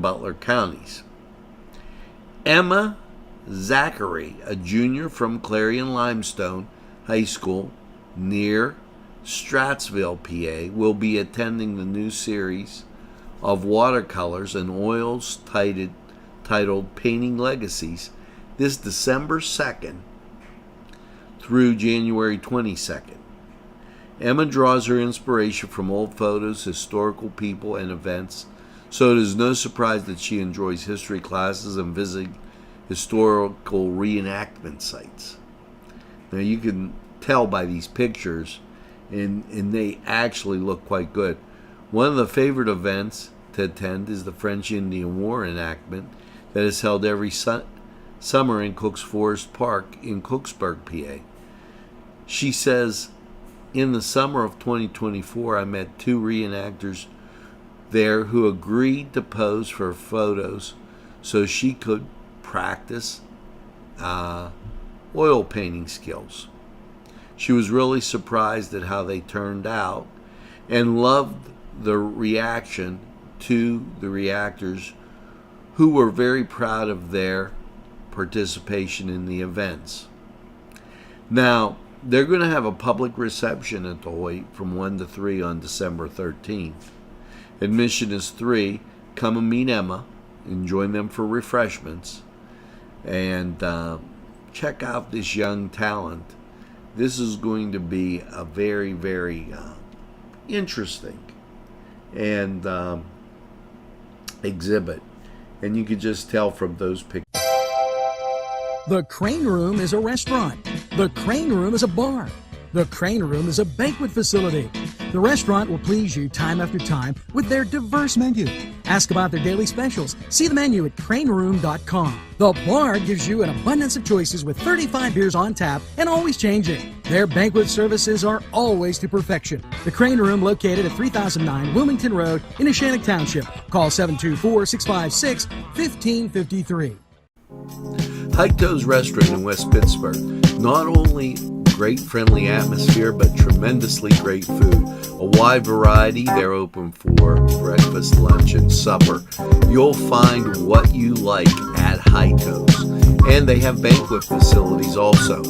Butler counties. Emma Zachary, a junior from Clarion Limestone High School near Stratsville, PA, will be attending the new series of watercolors and oils titled Painting Legacies this December 2nd through January 22nd. Emma draws her inspiration from old photos, historical people, and events, so it is no surprise that she enjoys history classes and visiting historical reenactment sites. Now you can tell by these pictures, and they actually look quite good. One of the favorite events to attend is the French-Indian War enactment that is held every summer in Cook's Forest Park in Cooksburg, PA. She says, in the summer of 2024, I met 2 reenactors there who agreed to pose for photos so she could practice oil painting skills. She was really surprised at how they turned out and loved the reaction to the reactors, who were very proud of their participation in the events. Now, they're going to have a public reception at the Hoyt from 1 to 3 on December 13th. Admission is $3. Come and meet Emma and join them for refreshments. And check out this young talent. This is going to be a very, very interesting and exhibit. And you could just tell from those pictures. The Crane Room is a restaurant. The Crane Room is a bar. The Crane Room is a banquet facility. The restaurant will please you time after time with their diverse menu. Ask about their daily specials. See the menu at craneroom.com. The bar gives you an abundance of choices with 35 beers on tap and always changing. Their banquet services are always to perfection. The Crane Room, located at 3009 Wilmington Road in Neshannock Township. Call 724-656-1553. Heito's Restaurant in West Pittsburgh. Not only great friendly atmosphere, but tremendously great food. A wide variety. They're open for breakfast, lunch, and supper. You'll find what you like at Heito's. And they have banquet facilities also.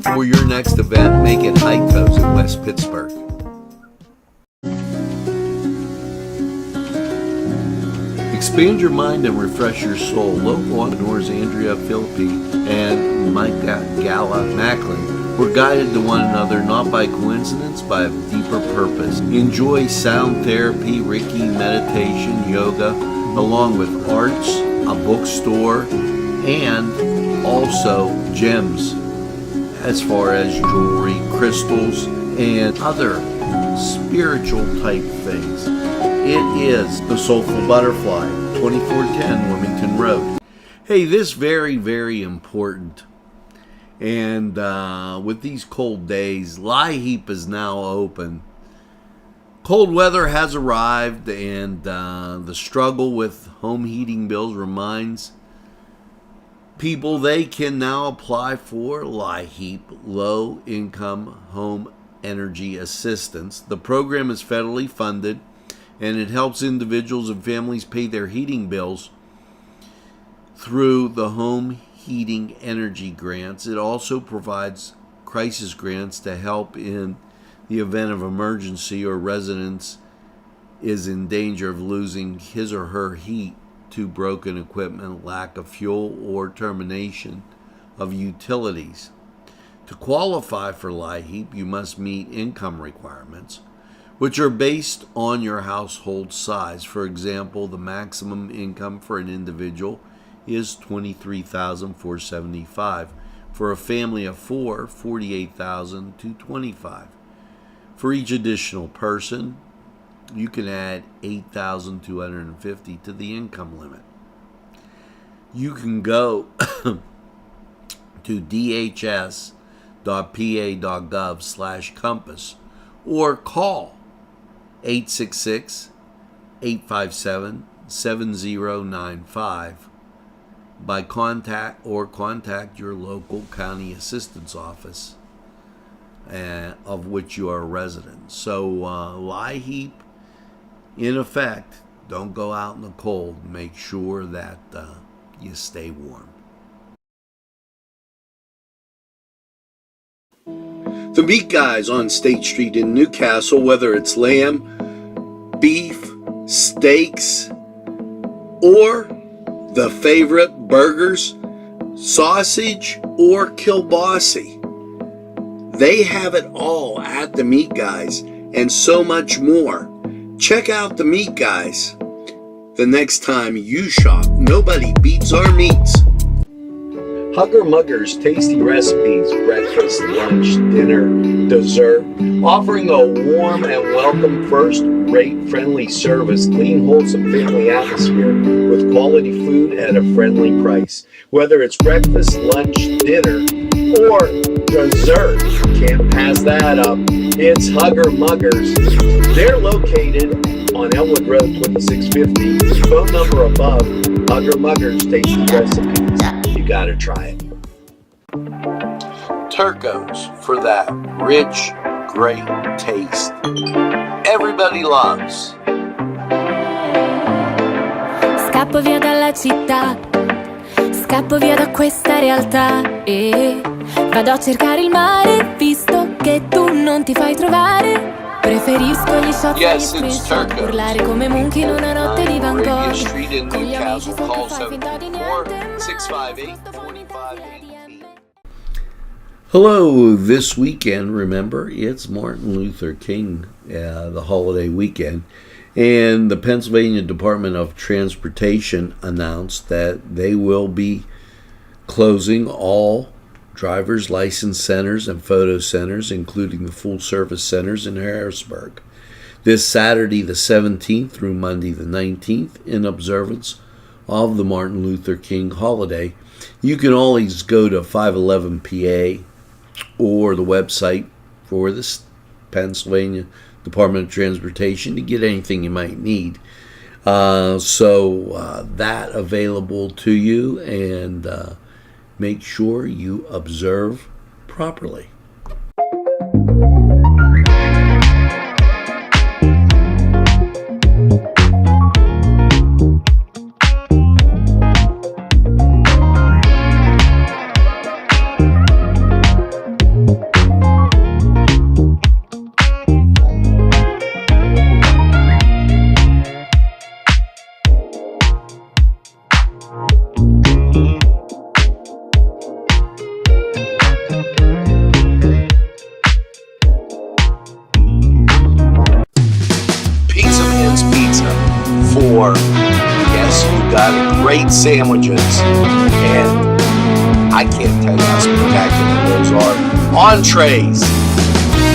For your next event, make it Heito's in West Pittsburgh. Expand your mind and refresh your soul. Local entrepreneurs Andrea Philippi and Mike Gala Macklin were guided to one another not by coincidence, by a deeper purpose. Enjoy sound therapy, Reiki, meditation, yoga, along with arts, a bookstore, and also gems as far as jewelry, crystals, and other spiritual type things. It is the Soulful Butterfly, 2410 Wilmington Road. Hey, this very, very important. And with these cold days, LIHEAP is now open. Cold weather has arrived, and the struggle with home heating bills reminds people they can now apply for LIHEAP, Low Income Home Energy Assistance. The program is federally funded, and it helps individuals and families pay their heating bills through the home heating energy grants. It also provides crisis grants to help in the event of emergency or residents is in danger of losing his or her heat to broken equipment, lack of fuel, or termination of utilities. To qualify for LIHEAP, you must meet income requirements, which are based on your household size. For example, the maximum income for an individual is $23,475. For a family of 4, $48,225. For each additional person, you can add $8,250 to the income limit. You can go to dhs.pa.gov/compass or call 866-857-7095 by contact your local county assistance office of which you are a resident. So LIHEAP, in effect, don't go out in the cold. Make sure that you stay warm. The Meat Guys on State Street in Newcastle, whether it's lamb, beef, steaks, or the favorite burgers, sausage, or kielbasa. They have it all at the Meat Guys and so much more. Check out the Meat Guys. The next time you shop, nobody beats our meats. Hugger Mugger's tasty recipes, breakfast, lunch, dinner, dessert, offering a warm and welcome first-rate friendly service, clean, wholesome family atmosphere with quality food at a friendly price. Whether it's breakfast, lunch, dinner, or dessert, can't pass that up. It's Hugger Muggers. They're located on Elwood Road 2650. Phone number above. Hugger Muggers tasty recipes. You gotta try it. Turco's for that rich, great taste everybody loves. Scappo via dalla città, scappo via da questa realtà e vado a cercare il mare, visto che tu non ti fai trovare. Preferisco gli shot e gli screenshot, urlare come Munch in una notte di Van Gogh. Con gli amici so che fai finta di niente, 658-4588. Hello, this weekend, remember, it's Martin Luther King, the holiday weekend, and the Pennsylvania Department of Transportation announced that they will be closing all driver's license centers and photo centers, including the full-service centers in Harrisburg, this Saturday the 17th through Monday the 19th, in observance of the Martin Luther King holiday. You can always go to 511 PA or the website for the Pennsylvania Department of Transportation to get anything you might need. So that available to you, and make sure you observe properly. Great sandwiches, and I can't tell you how spectacular those are. Entrees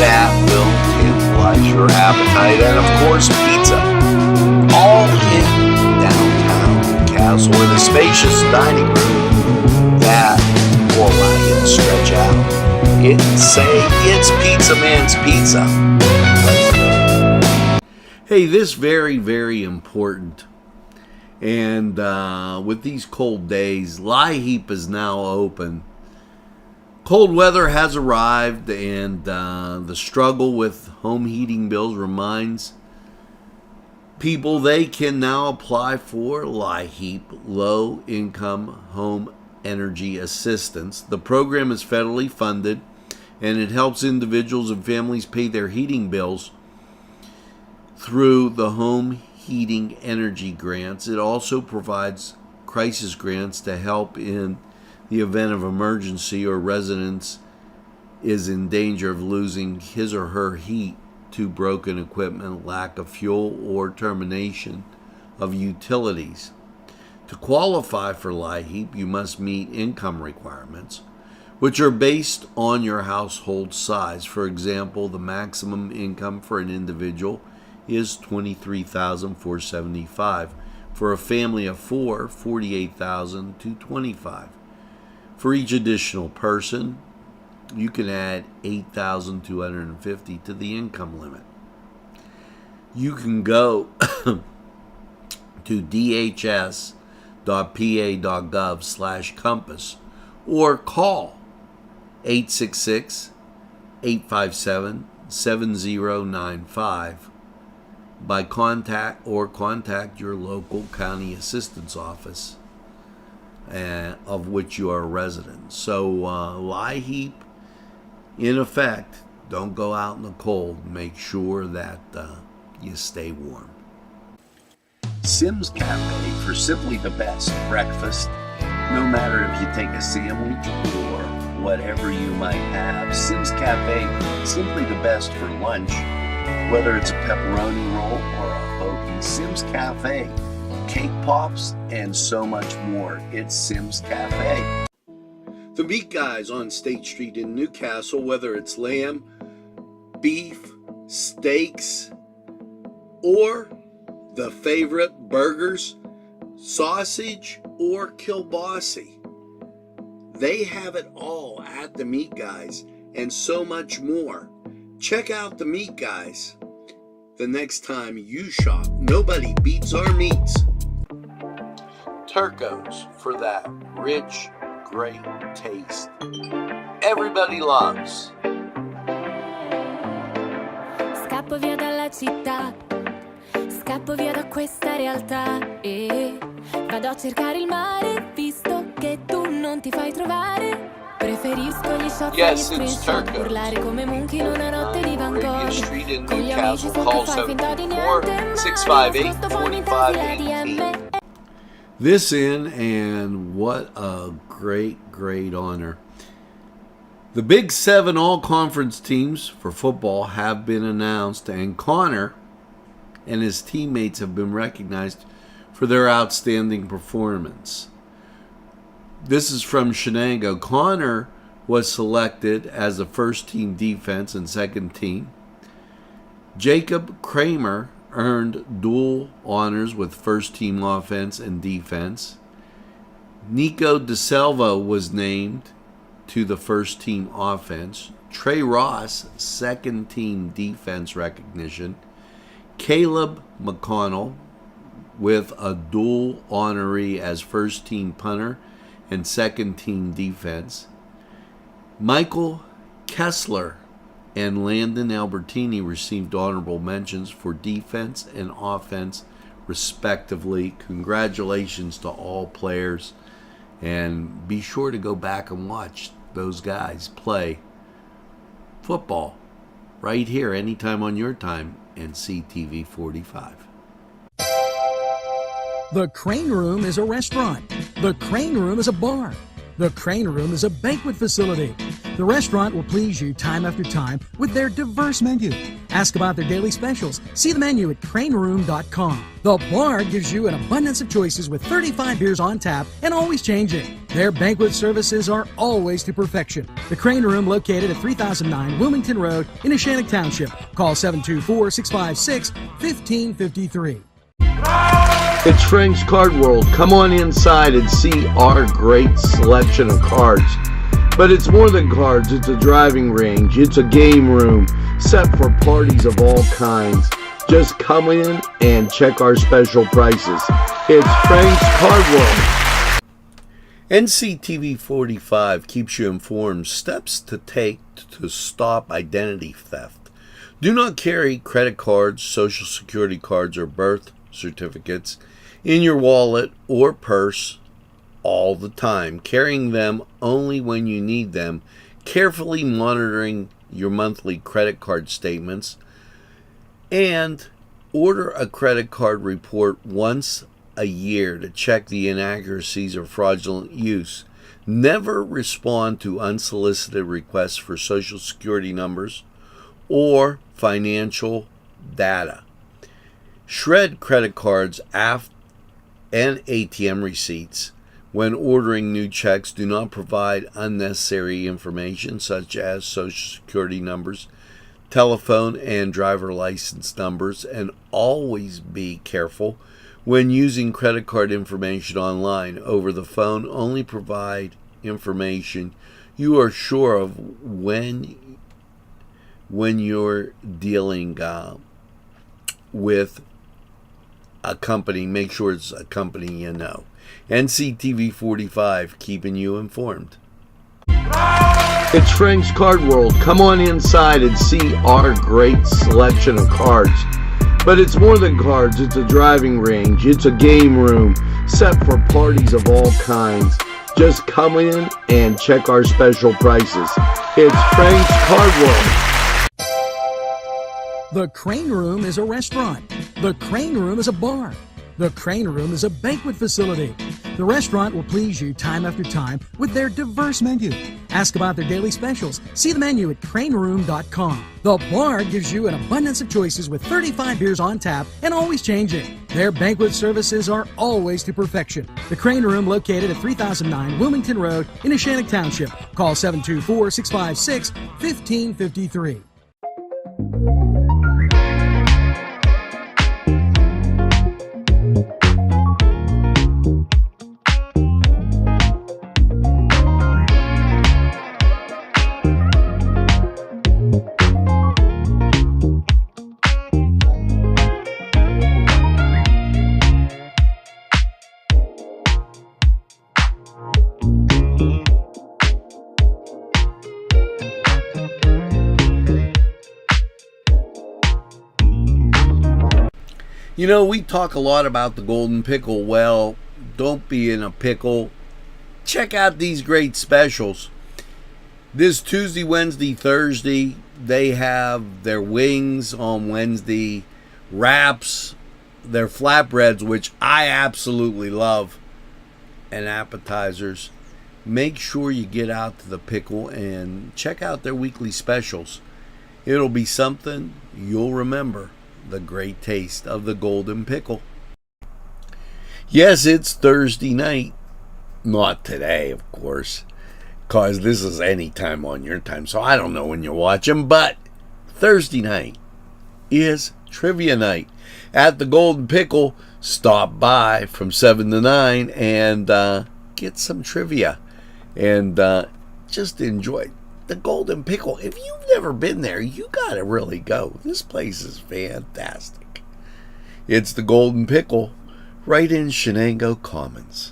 that will tantalize your appetite, and of course pizza, all in downtown Newcastle in a spacious dining room that will allow you to stretch out. It's Pizza Man's Pizza. Hey, this very, very important. And with these cold days, LIHEAP is now open. Cold weather has arrived, and the struggle with home heating bills reminds people they can now apply for LIHEAP, Low Income Home Energy Assistance. The program is federally funded, and it helps individuals and families pay their heating bills through the home heating energy grants. It also provides crisis grants to help in the event of emergency or residents is in danger of losing his or her heat to broken equipment, lack of fuel, or termination of utilities. To qualify for LIHEAP, you must meet income requirements, which are based on your household size. For example, the maximum income for an individual is $23,475. For a family of four, $48,225. For each additional person, you can add $8,250 to the income limit. You can go to dhs.pa.gov/compass or call 866-857-7095. by contact your local county assistance office of which you are a resident. So lie heap in effect. Don't go out in the cold. Make sure that you stay warm. Sim's Cafe for simply the best breakfast. No matter if you take a sandwich or whatever you might have, Sim's Cafe simply the best for lunch. Whether it's a pepperoni roll or a hoagie, Sim's Cafe, cake pops, and so much more. It's Sim's Cafe. The Meat Guys on State Street in Newcastle, whether it's lamb, beef, steaks, or the favorite burgers, sausage, or kielbasa. They have it all at the Meat Guys and so much more. Check out the Meat Guys the next time you shop. Nobody beats our meats. Turco's for that rich, great taste everybody loves. Scappo via dalla città, scappo via da questa realtà e vado a cercare il mare, visto che tu non ti fai trovare. Preferisco gli shot e gli screenshot, urlare come Munch in una notte di Van Gogh. Con gli amici sotto fai finta di niente, ma nascosto poi mi tagli la DM. This in, and what a great honor. The Big 7 all-conference teams for football have been announced, and Connor and his teammates have been recognized for their outstanding performance. This is from Shenango. Connor was selected as the first team defense and second team. Jacob Kramer earned dual honors with first team offense and defense. Nico DeSalvo was named to the first team offense. Trey Ross, second team defense recognition. Caleb McConnell with a dual honoree as first team punter and second team defense. Michael Kessler and Landon Albertini received honorable mentions for defense and offense, respectively. Congratulations to all players, and be sure to go back and watch those guys play football right here anytime on your time, Nctv45. The Crane Room is a restaurant. The Crane Room is a bar. The Crane Room is a banquet facility. The restaurant will please you time after time with their diverse menu. Ask about their daily specials. See the menu at craneroom.com. The bar gives you an abundance of choices with 35 beers on tap and always changing. Their banquet services are always to perfection. The Crane Room, located at 3009 Wilmington Road in Neshannock Township. Call 724-656-1553. It's Frank's Card World. Come on inside and see our great selection of cards. But it's more than cards. It's a driving range. It's a game room set for parties of all kinds. Just come in and check our special prices. It's Frank's Card World. Nctv45 keeps you informed. Steps to take to stop identity theft. Do not carry credit cards, social security cards, or birth certificates in your wallet or purse all the time, carrying them only when you need them, carefully monitoring your monthly credit card statements, and order a credit card report once a year to check the inaccuracies or fraudulent use. Never respond to unsolicited requests for social security numbers or financial data. Shred credit cards and ATM receipts. When ordering new checks, do not provide unnecessary information such as social security numbers, telephone and driver license numbers, and always be careful when using credit card information online. Over the phone, only provide information you are sure of when you're dealing with a company. Make sure it's a company you know. Nctv45, keeping you informed. It's Frank's Card World. Come on inside and see our great selection of cards. But it's more than cards. It's a driving range. It's a game room set for parties of all kinds. Just come in and check our special prices. It's Frank's Card World. The Crane Room is a restaurant. The Crane Room is a bar. The Crane Room is a banquet facility. The restaurant will please you time after time with their diverse menu. Ask about their daily specials. See the menu at craneroom.com. The bar gives you an abundance of choices with 35 beers on tap and always changing. Their banquet services are always to perfection. The Crane Room, located at 3009 Wilmington Road in Neshannock Township. Call 724-656-1553. You know, we talk a lot about the Golden Pickle. Well, don't be in a pickle. Check out these great specials. This Tuesday, Wednesday, Thursday, they have their wings on Wednesday, wraps, their flatbreads, which I absolutely love, and appetizers. Make sure you get out to the pickle and check out their weekly specials. It'll be something you'll remember. The great taste of the Golden Pickle. Yes, it's Thursday night. Not today, of course, because this is any time on your time, so I don't know when you're watching, but Thursday night is trivia night at the Golden Pickle. Stop by from 7 to 9 and get some trivia and just enjoy the Golden Pickle. If you've never been there, you gotta really go. This place is fantastic. It's the Golden Pickle right in Shenango Commons.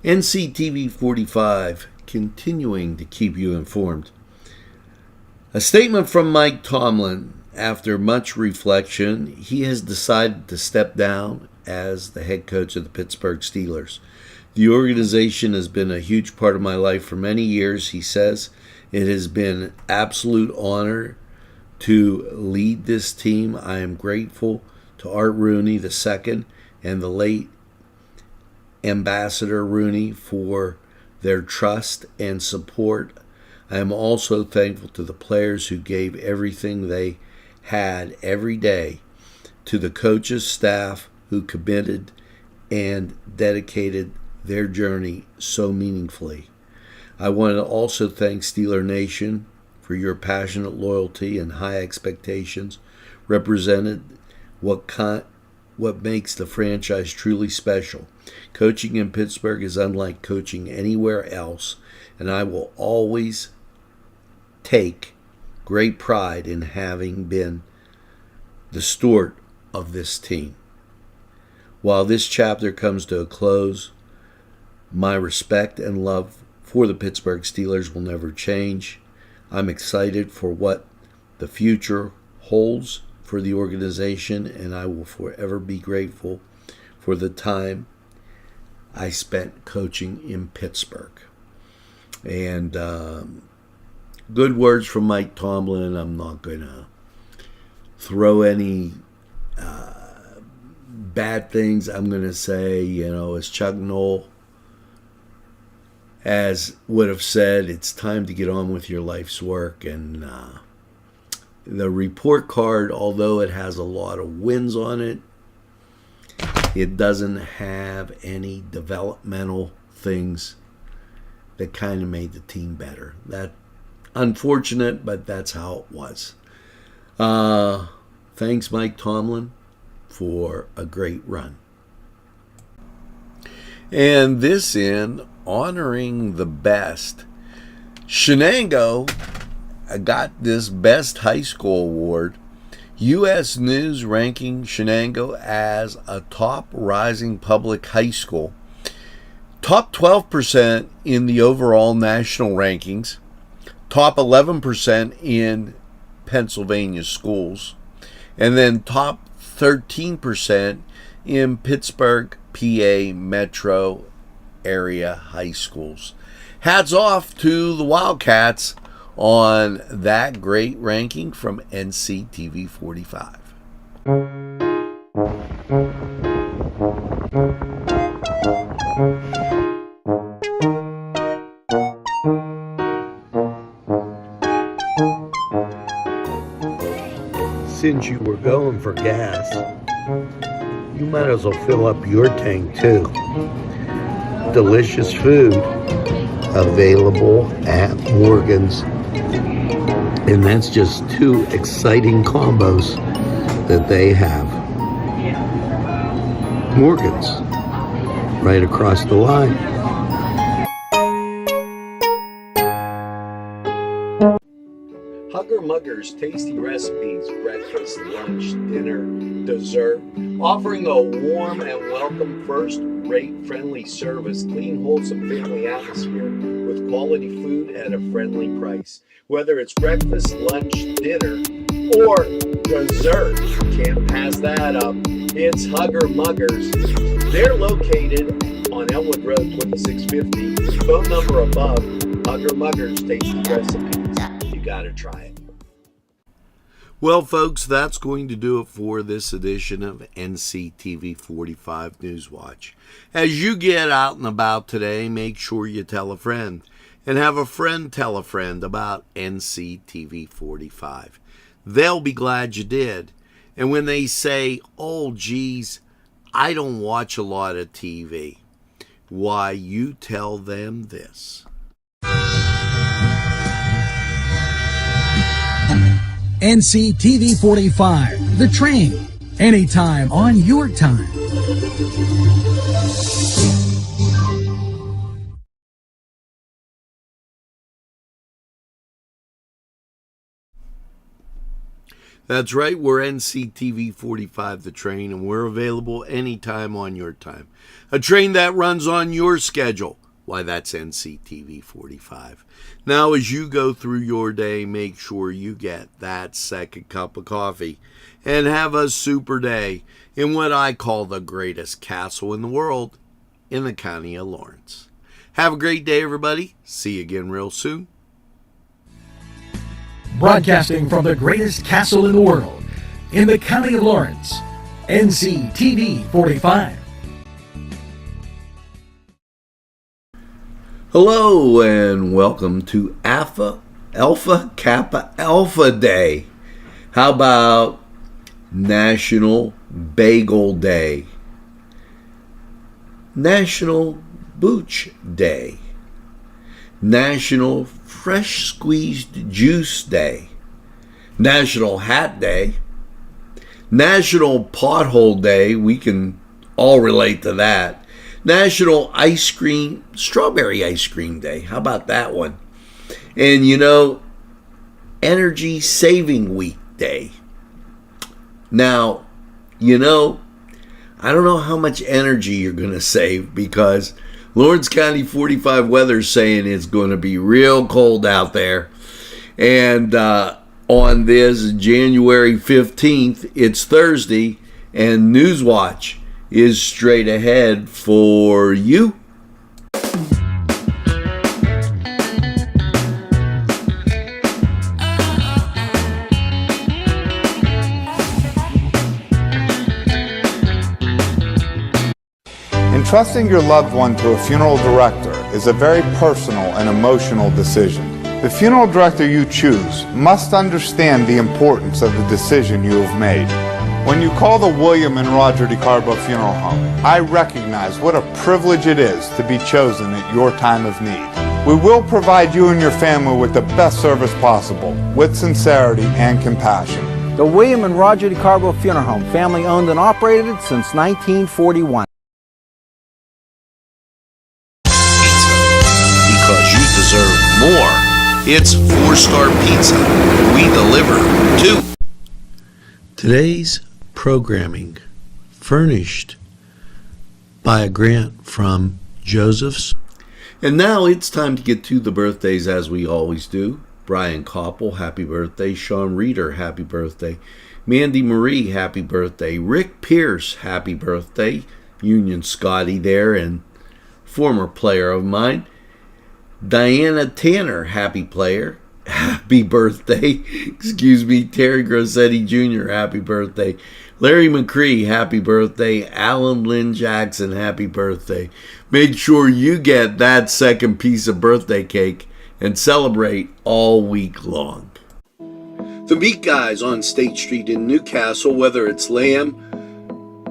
Nctv45 continuing to keep you informed. A statement from Mike Tomlin. After much reflection, he has decided to step down as the head coach of the Pittsburgh Steelers. The organization has been a huge part of my life for many years, he says. It has been an absolute honor to lead this team. I am grateful to Art Rooney II and the late Ambassador Rooney for their trust and support. I am also thankful to the players who gave everything they had every day, to the coaches, staff who committed and dedicated their journey so meaningfully. I want to also thank Steeler Nation for your passionate loyalty and high expectations represented what makes the franchise truly special. Coaching in Pittsburgh is unlike coaching anywhere else, and I will always take great pride in having been the steward of this team. While this chapter comes to a close, my respect and love for the Pittsburgh Steelers will never change. I'm excited for what the future holds for the organization, and I will forever be grateful for the time I spent coaching in Pittsburgh. And good words from Mike Tomlin. I'm not going to throw any bad things. I'm going to say, as Chuck Noll would have said, it's time to get on with your life's work. And the report card, although it has a lot of wins on it, it doesn't have any developmental things that kind of made the team better. That unfortunate, but that's how it was. Thanks, Mike Tomlin, for a great run. And this in honoring the best. Shenango got this Best High School Award. U.S. News ranking Shenango as a top rising public high school. Top 12% in the overall national rankings. Top 11% in Pennsylvania schools, and then top 13% in Pittsburgh, PA metro area high schools. Hats off to the Wildcats on that great ranking from NCTV45. Since you were going for gas, you might as well fill up your tank too. Delicious food available at Morgan's. And that's just two exciting combos that they have. Morgan's, right across the line. Hugger Mugger's tasty recipes, breakfast, lunch, dinner, dessert, offering a warm and welcome first-rate friendly service, clean, wholesome family atmosphere with quality food at a friendly price. Whether it's breakfast, lunch, dinner, or dessert, can't pass that up. It's Hugger Muggers. They're located on Elmwood Road 2650. Phone number above. Hugger Muggers tasty recipes. You gotta try it. Well, folks, that's going to do it for this edition of NCTV45 Newswatch. As you get out and about today, make sure you tell a friend. And have a friend tell a friend about NCTV45. They'll be glad you did. And when they say, oh, geez, I don't watch a lot of TV, why, you tell them this. NCTV45, The Train, anytime on your time. That's right, we're NCTV45 The Train, and we're available anytime on your time. A train that runs on your schedule. Why, that's NCTV45. Now, as you go through your day, make sure you get that second cup of coffee and have a super day in what I call the greatest castle in the world, in the county of Lawrence. Have a great day, everybody. See you again real soon. Broadcasting from the greatest castle in the world, in the county of Lawrence, NCTV45. Hello and welcome to Alpha Kappa Alpha Day. How about National Bagel Day? National Booch Day. National Fresh Squeezed Juice Day. National Hat Day. National Pothole Day. We can all relate to that. National Strawberry Ice Cream Day. How about that one? And Energy Saving Week Day. Now, I don't know how much energy you're going to save because Lawrence County 45 weather's saying it's going to be real cold out there. And on this January 15th, it's Thursday, and Newswatch is straight ahead for you. Entrusting your loved one to a funeral director is a very personal and emotional decision. The funeral director you choose must understand the importance of the decision you have made. When you call the William and Roger DeCarbo Funeral Home, I recognize what a privilege it is to be chosen at your time of need. We will provide you and your family with the best service possible, with sincerity and compassion. The William and Roger DeCarbo Funeral Home, family owned and operated since 1941. Because you deserve more. It's 4-star pizza. We deliver too. Today's programming furnished by a grant from Joseph's. And now it's time to get to the birthdays as we always do. Brian Koppel, happy birthday. Sean Reeder, happy birthday. Mandy Marie, happy birthday. Rick Pierce, happy birthday. Union Scotty there, and former player of mine. Diana Tanner, happy player. Happy birthday. Excuse me. Terry Grossetti Jr., happy birthday. Larry McCree, happy birthday. Alan Lynn Jackson, happy birthday. Make sure you get that second piece of birthday cake and celebrate all week long. The Meat Guys on State Street in Newcastle, whether it's lamb,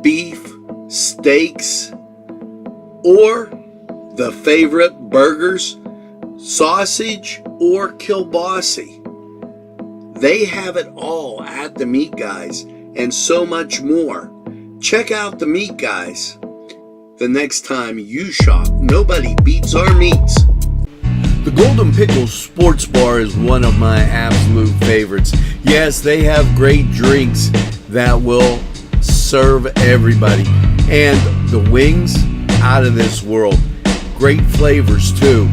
beef, steaks, or the favorite burgers, sausage, or kielbasa. They have it all at the Meat Guys and so much more. Check out the Meat Guys. The next time you shop, nobody beats our meats. The Golden Pickles Sports Bar is one of my absolute favorites. Yes, they have great drinks that will serve everybody. And the wings, out of this world. Great flavors too.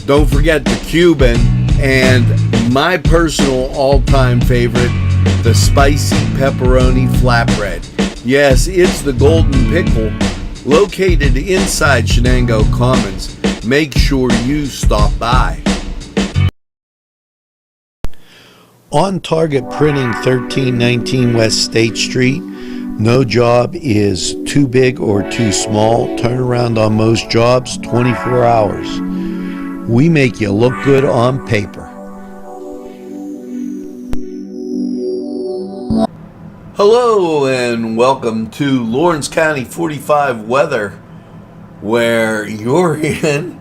Don't forget the Cuban and my personal all-time favorite, the spicy pepperoni flatbread. Yes, it's the Golden Pickle, located inside Shenango Commons. Make sure you stop by. On Target Printing, 1319 West State Street. No job is too big or too small. Turnaround on most jobs, 24 hours. We make you look good on paper. Hello and welcome to Lawrence County 45 weather, where you're in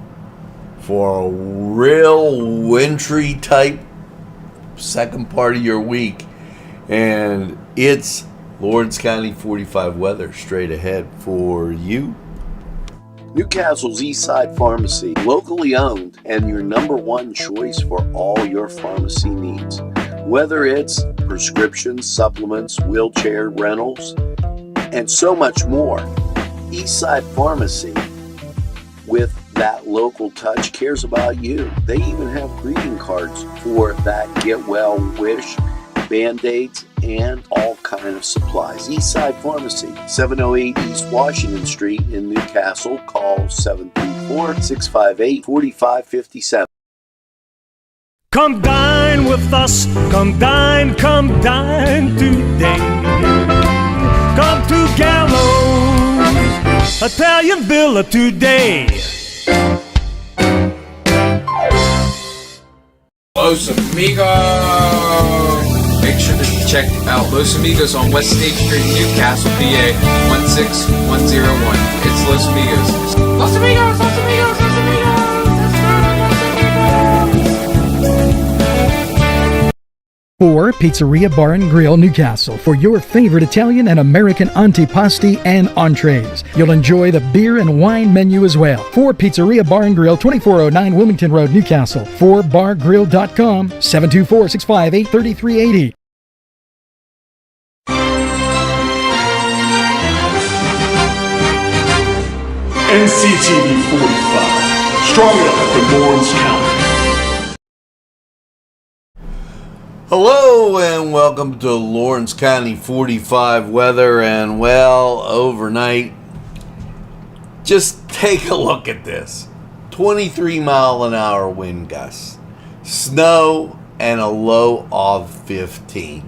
for a real wintry type second part of your week. And it's Lawrence County 45 weather straight ahead for you. Newcastle's Eastside Pharmacy, locally owned and your number one choice for all your pharmacy needs. Whether it's prescriptions, supplements, wheelchair rentals, and so much more. Eastside Pharmacy, with that local touch, cares about you. They even have greeting cards for that get well wish, Band-Aids, and all kind of supplies. Eastside Pharmacy, 708 East Washington Street in Newcastle. Call 734-658-4557. Come dine with us, come dine today. Come to Gallows Italian Villa today. Los Amigos! Make sure to check out Los Amigos on West State Street, Newcastle, PA 16101. It's Los Amigos. Los Amigos! Los Amigos! Los Amigos! Or Pizzeria Bar and Grill Newcastle for your favorite Italian and American antipasti and entrees. You'll enjoy the beer and wine menu as well. For Pizzeria Bar and Grill, 2409 Wilmington Road, Newcastle. 4bargrill.com, 724-658-3380. Nctv45, strong enough for Lawrence County. Hello and welcome to Lawrence County 45 weather. And well, overnight, just take a look at this. 23 mile an hour wind gusts, snow, and a low of 15.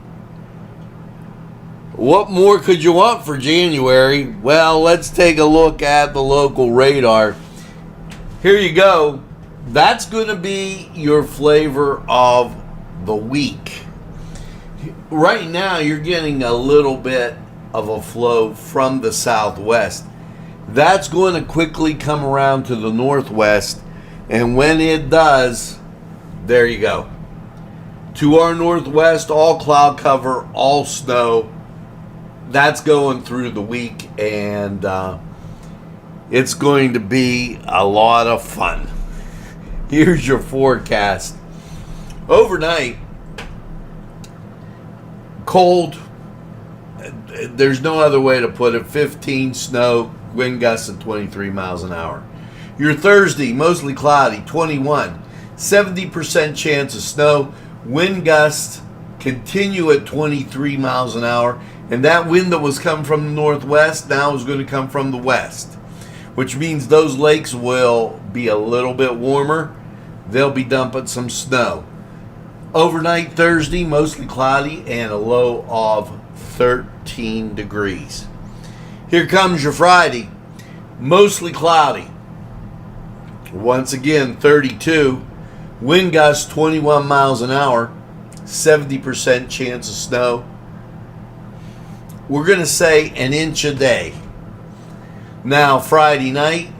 What more could you want for January? Well, let's take a look at the local radar. Here you go. That's going to be your flavor of the week. Right now you're getting a little bit of a flow from the southwest. That's going to quickly come around to the northwest, and when it does, there you go. To our northwest, all cloud cover, all snow. That's going through the week, and it's going to be a lot of fun. Here's your forecast. Overnight, cold, there's no other way to put it, 15, snow, wind gusts at 23 miles an hour. Your Thursday, mostly cloudy, 21. 70% chance of snow. Wind gusts continue at 23 miles an hour. And that wind that was coming from the northwest now is going to come from the west, which means those lakes will be a little bit warmer. They'll be dumping some snow. Overnight Thursday, mostly cloudy and a low of 13 degrees. Here comes your Friday, mostly cloudy. Once again, 32. Wind gusts 21 miles an hour, 70% chance of snow. We're going to say an inch a day. Now, Friday night,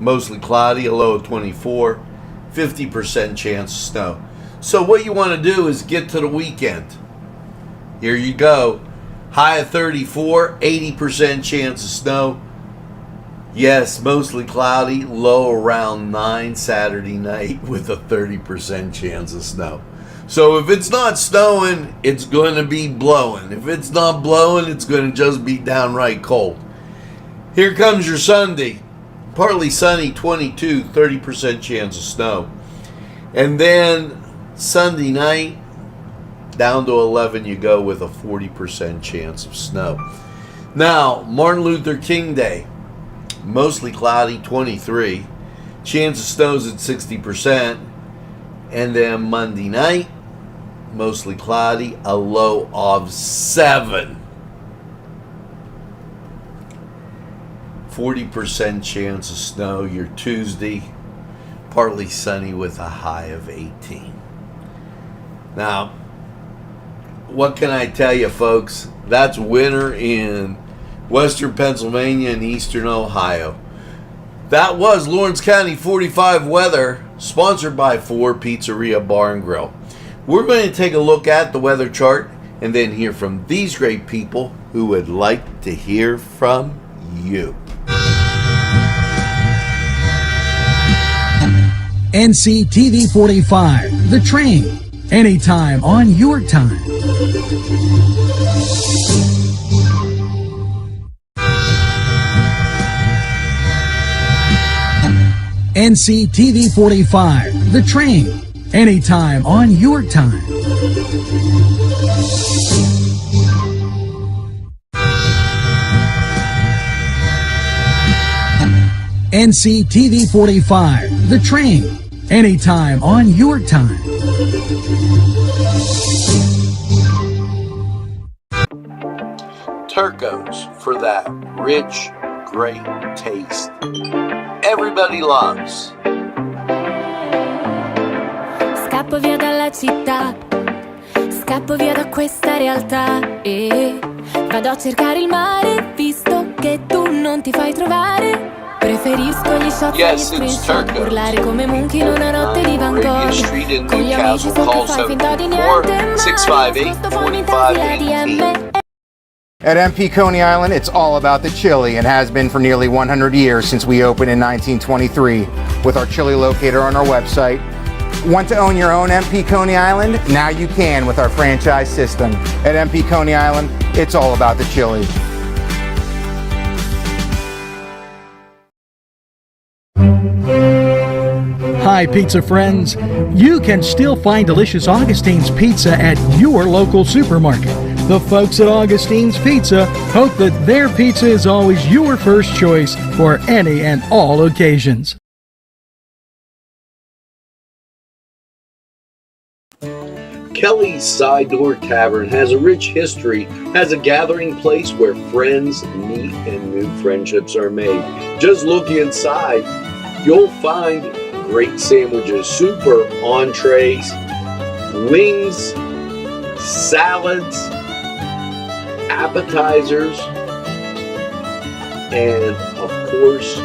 mostly cloudy, a low of 24, 50% chance of snow. So what you want to do is get to the weekend. Here you go. High of 34, 80% chance of snow. Yes, mostly cloudy, low around 9 Saturday night with a 30% chance of snow. So if it's not snowing, it's going to be blowing. If it's not blowing, it's going to just be downright cold. Here comes your Sunday. Partly sunny, 22, 30% chance of snow. And then Sunday night, down to 11 you go with a 40% chance of snow. Now, Martin Luther King Day. Mostly cloudy, 23. Chance of snows at 60%. And then Monday night, mostly cloudy, a low of 7. 40% chance of snow. Your Tuesday, partly sunny with a high of 18. Now, what can I tell you, folks? That's winter in western Pennsylvania and eastern Ohio. That was Lawrence County 45 weather, sponsored by 4 Pizzeria Bar and Grill. We're going to take a look at the weather chart and then hear from these great people who would like to hear from you. Nctv45, The Train, anytime on your time. Nctv45, The Train, anytime on your time. Nctv45, The Train, anytime on your time. Turcos for that rich, great taste everybody loves. Scappo via dalla città, scappo via da questa realtà e vado a cercare il mare, visto che tu non ti fai trovare. Preferisco gli shot e gli screenshot, urlare come Monkey in una notte di Van Gogh. Con gli amici sotto fai finta di niente, ma nascosto poi mi tagli la DM. At MP Coney Island, it's all about the chili and has been for nearly 100 years since we opened in 1923 with our chili locator on our website. Want to own your own MP Coney Island? Now you can with our franchise system. At MP Coney Island, it's all about the chili. Hi, pizza friends. You can still find delicious Augustine's Pizza at your local supermarket. The folks at Augustine's Pizza hope that their pizza is always your first choice for any and all occasions. Kelly's Side Door Tavern has a rich history as a gathering place where friends meet and new friendships are made. Just look inside. You'll find great sandwiches, super entrees, wings, salads, appetizers, and of course,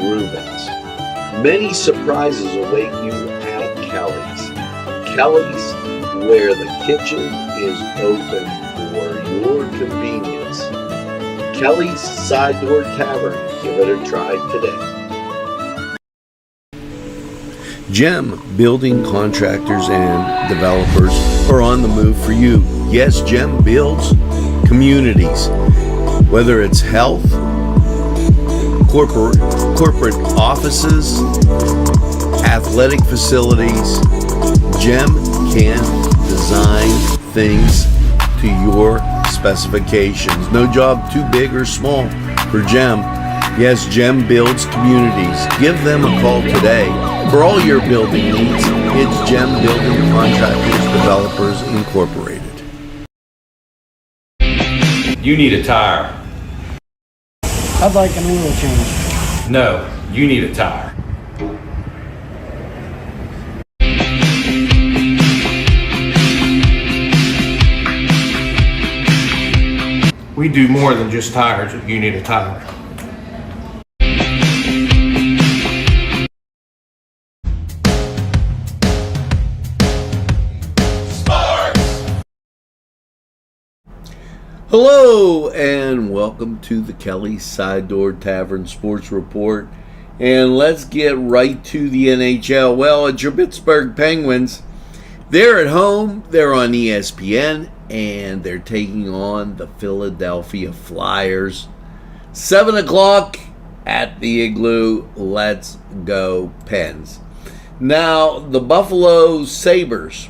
Reubens. Many surprises await you at Kelly's. Kelly's, where the kitchen is open for your convenience. Kelly's Side Door Tavern. Give it a try today. GEM building contractors and developers are on the move for you. Yes, GEM builds communities, whether it's health, corporate offices, athletic facilities. Gem can design things to your specifications. No job too big or small for Gem. Yes, Gem builds communities. Give them a call today. For all your building needs, it's Gem Building Contractors Developers Incorporated. You need a tire. I'd like an oil change. No, you need a tire. We do more than just tires if you need a tire. Hello and welcome to the Kelly's Side Door Tavern Sports Report. And let's get right to the NHL. Well, it's your Pittsburgh Penguins. They're at home, they're on ESPN, and they're taking on the Philadelphia Flyers. 7 o'clock at the Igloo. Let's go, Pens. Now, the Buffalo Sabres,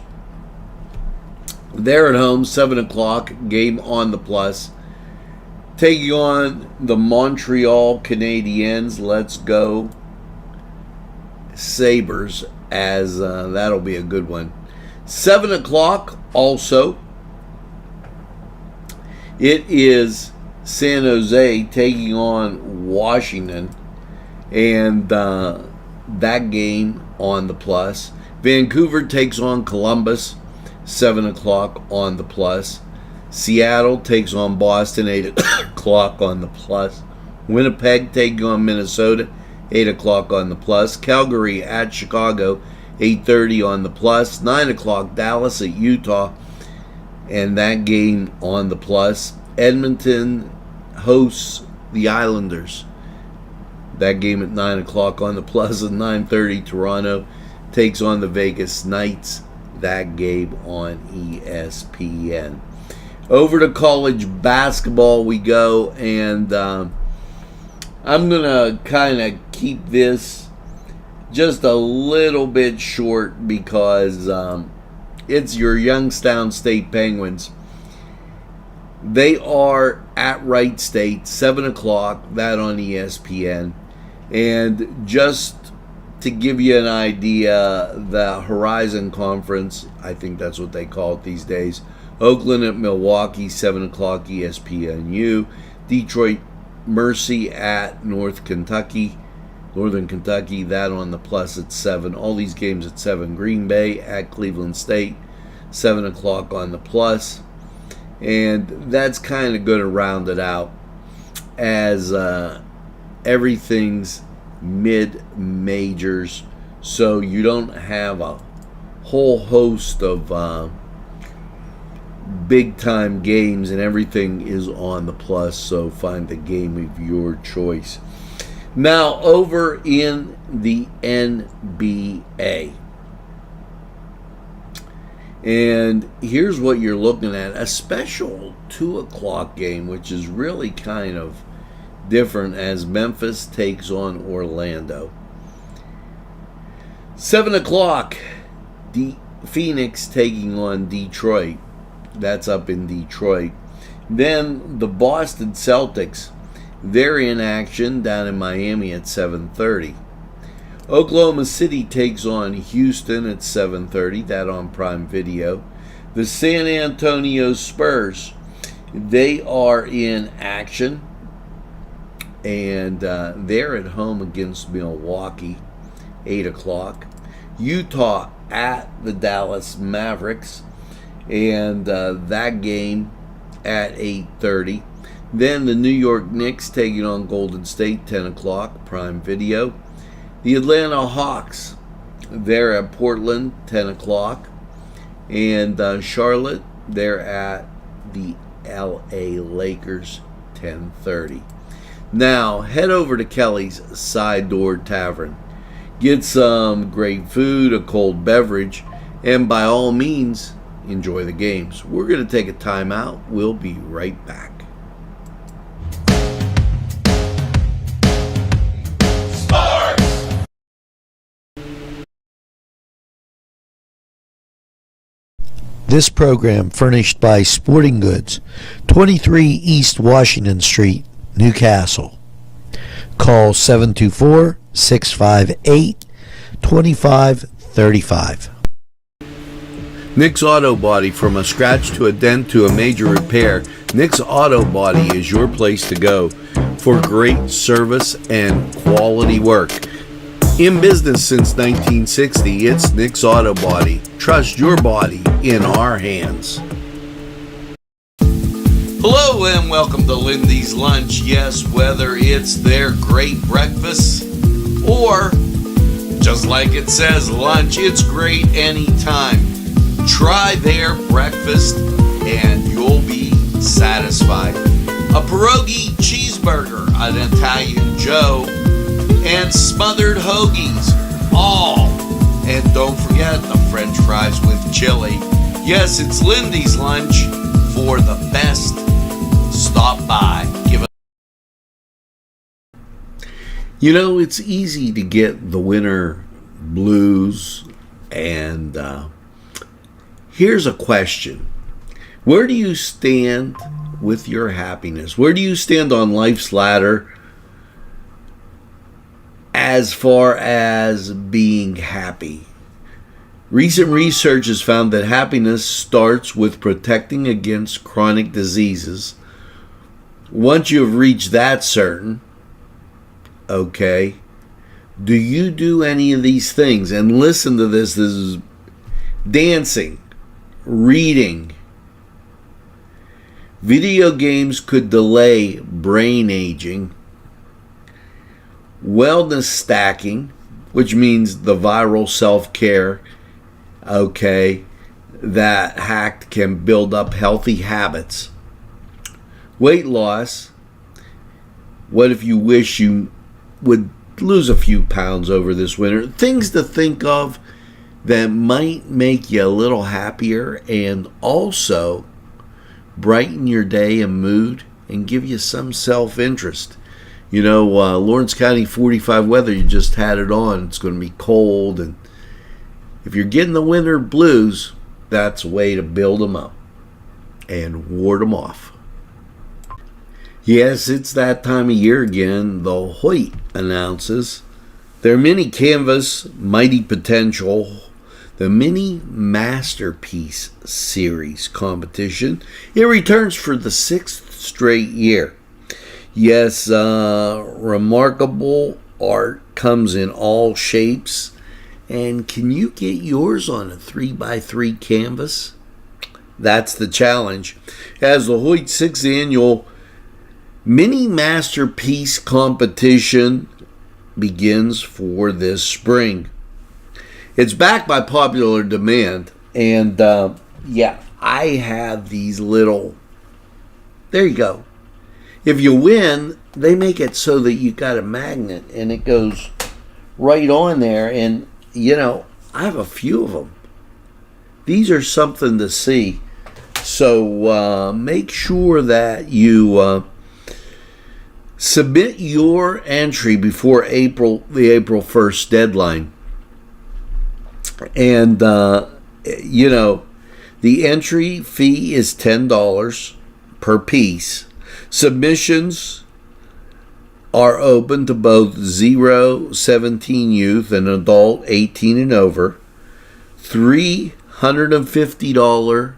they're at home, 7 o'clock, game on the plus. Taking on the Montreal Canadiens. Let's go Sabres, as that'll be a good one. 7 o'clock also. It is San Jose taking on Washington. And that game on the plus. Vancouver takes on Columbus. 7 o'clock on the plus. Seattle takes on Boston, 8 o'clock on the plus. Winnipeg taking on Minnesota, 8 o'clock on the plus. Calgary at Chicago, 8:30 on the plus. 9 o'clock Dallas at Utah, and that game on the plus. Edmonton hosts the Islanders. That game at 9 o'clock on the plus. And 9:30 Toronto takes on the Vegas Knights. That game on ESPN. Over to college basketball we go, and I'm going to kind of keep this just a little bit short because it's your Youngstown State Penguins. They are at Wright State, 7 o'clock, that on ESPN. And just to give you an idea, the Horizon Conference, I think that's what they call it these days. Oakland at Milwaukee, 7 o'clock ESPNU. Detroit Mercy at Northern Kentucky, that on the plus at 7. All these games at 7. Green Bay at Cleveland State, 7 o'clock on the plus. And that's kind of going to round it out as everything's mid-majors, so you don't have a whole host of big-time games, and everything is on the plus, so find the game of your choice. Now, over in the NBA, and here's what you're looking at: a special 2 o'clock game, which is really kind of different, as Memphis takes on Orlando. 7 o'clock, Phoenix taking on Detroit. That's up in Detroit. Then the Boston Celtics, they're in action down in Miami at 7:30. Oklahoma City takes on Houston at 7:30, that on Prime Video. The San Antonio Spurs, they are in action, and they're at home against Milwaukee, 8 o'clock. Utah at the Dallas Mavericks, and that game at 8:30. Then the New York Knicks taking on Golden State, 10 o'clock, Prime Video. The Atlanta Hawks, they're at Portland, 10 o'clock. And Charlotte, they're at the LA Lakers, 10:30. Now, head over to Kelly's Side Door Tavern. Get some great food, a cold beverage, and by all means, enjoy the games. We're going to take a timeout. We'll be right back. This program furnished by Sporting Goods, 23 East Washington Street, Newcastle. Call 724-658-2535. Nick's Auto Body, from a scratch to a dent to a major repair, Nick's Auto Body is your place to go for great service and quality work. In business since 1960, it's Nick's Auto Body. Trust your body in our hands. Hello and welcome to Lindy's Lunch. Yes, whether it's their great breakfast or, just like it says, lunch, it's great anytime. Try their breakfast and you'll be satisfied. A pierogi cheeseburger, an Italian Joe, and smothered hoagies, all. And don't forget the French fries with chili. Yes, it's Lindy's Lunch. For the best, stop by. You know, it's easy to get the winter blues, and here's a question. Where do you stand with your happiness? Where do you stand on life's ladder as far as being happy? Recent research has found that happiness starts with protecting against chronic diseases. Once you've reached that certain, okay, do you do any of these things? And listen to this. This is dancing, reading. Video games could delay brain aging. Wellness stacking, which means the viral self-care, okay, that hacked can build up healthy habits. Weight loss, what if you wish you would lose a few pounds over this winter? Things to think of that might make you a little happier and also brighten your day and mood and give you some self-interest. You know, Lawrence County 45 weather, you just had it on. It's going to be cold, and if you're getting the winter blues, that's a way to build them up and ward them off. Yes, it's that time of year again. The Hoyt announces their mini canvas Mighty Potential, the Mini Masterpiece Series competition. It returns for the 6th straight year. Yes, remarkable art comes in all shapes. And can you get yours on a 3x3 canvas? That's the challenge. As the Hoyt 6th annual Mini Masterpiece competition begins for this spring. It's backed by popular demand. And yeah, I have these little, there you go. If you win, they make it so that you got a magnet and it goes right on there. And, you know, I have a few of them. These are something to see. So make sure that you submit your entry before the April 1st deadline. And, you know, the entry fee is $10 per piece. Submissions are open to both 0-17 youth and adult 18 and over. $350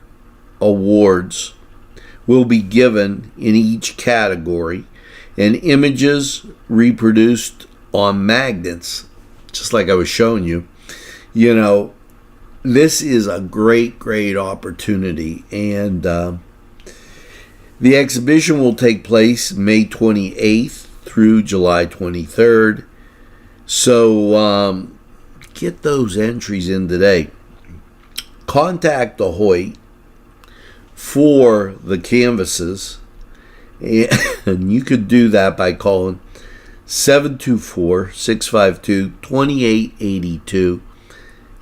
awards will be given in each category, and images reproduced on magnets, just like I was showing you. You know, this is a great, great opportunity, and the exhibition will take place May 28th through July 23rd. So get those entries in today. Contact the Hoyt for the canvases, and you could do that by calling 724-652-2882,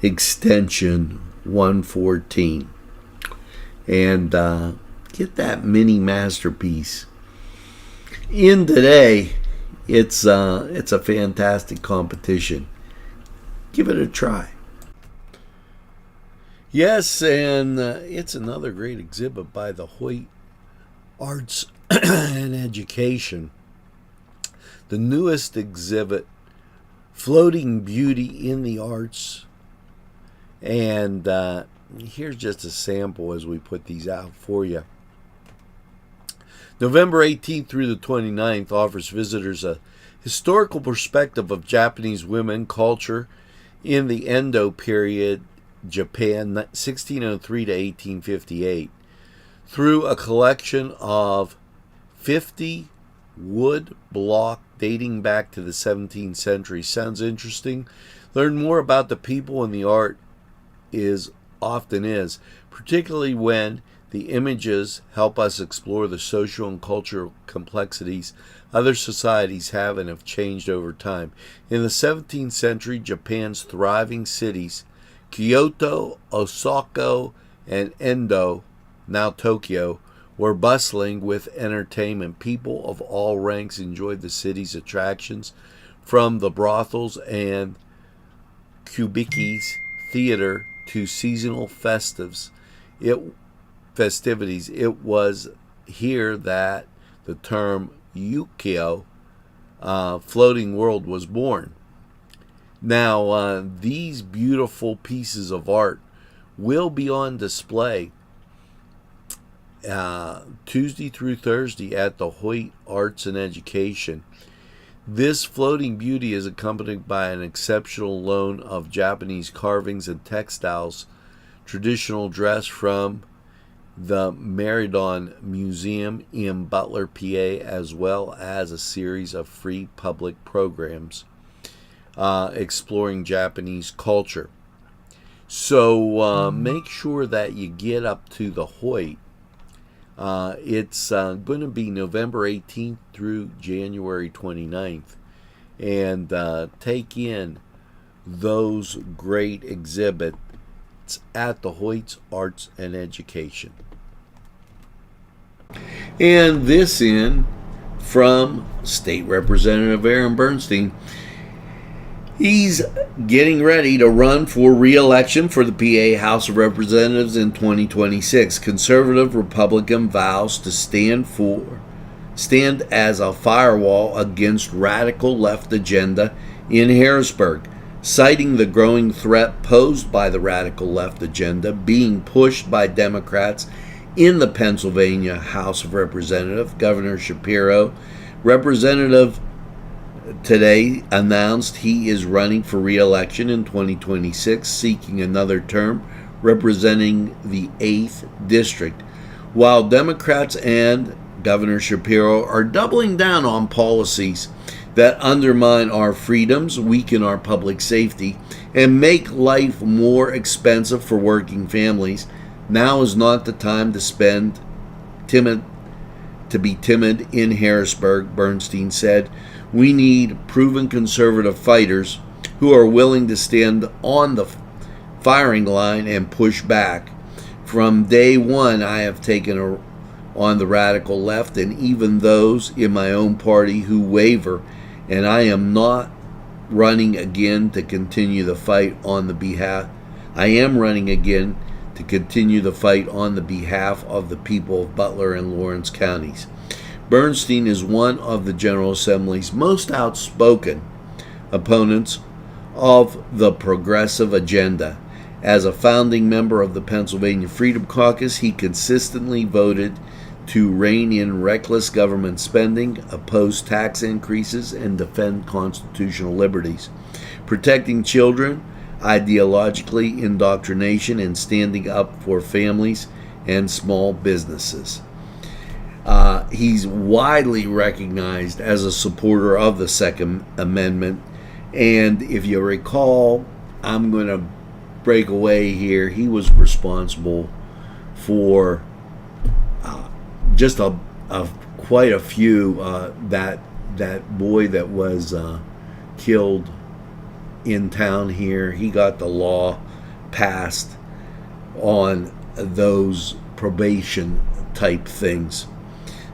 extension 114, and get that mini masterpiece in today. It's a fantastic competition. Give it a try. Yes, and it's another great exhibit by the Hoyt Arts and Education. The newest exhibit, Floating Beauty in the Arts. And here's just a sample as we put these out for you. November 18th through the 29th offers visitors a historical perspective of Japanese women culture in the Edo period, Japan, 1603 to 1858, through a collection of 50 wood block dating back to the 17th century. Sounds interesting? Learn more about the people and the art often is, particularly when the images help us explore the social and cultural complexities other societies have and have changed over time. In the 17th century, Japan's thriving cities, Kyoto, Osaka, and Endo, now Tokyo, were bustling with entertainment. People of all ranks enjoyed the city's attractions, from the brothels and kubikis theater to seasonal festivities. It was here that the term Yukio, floating world, was born. Now, these beautiful pieces of art will be on display Tuesday through Thursday at the Hoyt Arts and Education. This floating beauty is accompanied by an exceptional loan of Japanese carvings and textiles, traditional dress from the Merredon Museum in Butler, PA, as well as a series of free public programs exploring Japanese culture. So make sure that you get up to the Hoyt. It's going to be November 18th through January 29th. And take in those great exhibits at the Hoyt's Arts and Education. And this in from State Representative Aaron Bernstein. He's getting ready to run for re-election for the PA House of Representatives in 2026. Conservative Republican vows to stand as a firewall against radical left agenda in Harrisburg, citing the growing threat posed by the radical left agenda being pushed by Democrats in the Pennsylvania House of Representatives. Governor Shapiro, Representative, today announced he is running for re-election in 2026, seeking another term representing the 8th District. While Democrats and Governor Shapiro are doubling down on policies that undermine our freedoms, weaken our public safety, and make life more expensive for working families, now is not the time to be timid in Harrisburg, Bernstein said. We need proven conservative fighters who are willing to stand on the firing line and push back. From day one, I have taken on the radical left and even those in my own party who waver, and I am not running again to continue the fight on the behalf. I am running again to continue the fight on the behalf of the people of Butler and Lawrence counties. Bernstein is one of the General Assembly's most outspoken opponents of the progressive agenda. As a founding member of the Pennsylvania Freedom Caucus, he consistently voted to rein in reckless government spending, oppose tax increases, and defend constitutional liberties, protecting children, ideologically indoctrination, and standing up for families and small businesses. He's widely recognized as a supporter of the Second Amendment, and if you recall, I'm going to break away here. He was responsible for just quite a few. That boy that was killed in town here, he got the law passed on those probation type things.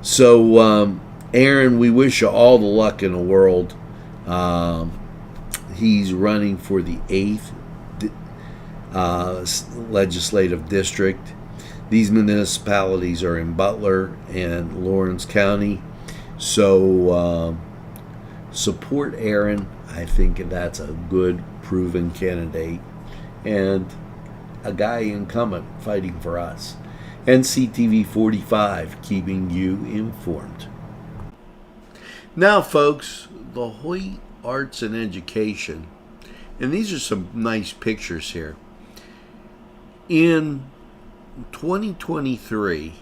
So, Aaron, we wish you all the luck in the world. He's running for the 8th legislative district. These municipalities are in Butler and Lawrence County. So support Aaron. I think that's a good, proven candidate and a guy incumbent fighting for us. Nctv45, keeping you informed. Now, folks, the Hoyt Arts and Education, and these are some nice pictures here. In 2023,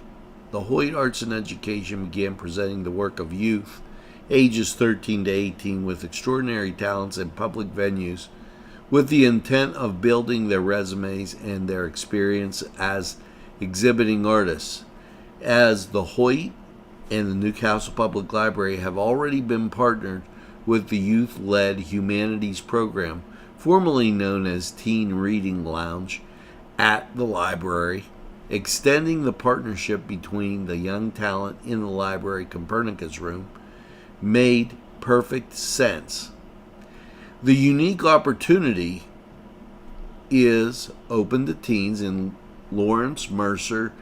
the Hoyt Arts and Education began presenting the work of youth ages 13 to 18 with extraordinary talents in public venues with the intent of building their resumes and their experience as exhibiting artists. As the Hoyt and the Newcastle Public Library have already been partnered with the youth-led humanities program, formerly known as Teen Reading Lounge, at the library, extending the partnership between the young talent in the library Copernicus room made perfect sense. The unique opportunity is open to teens in Lawrence, Mercer,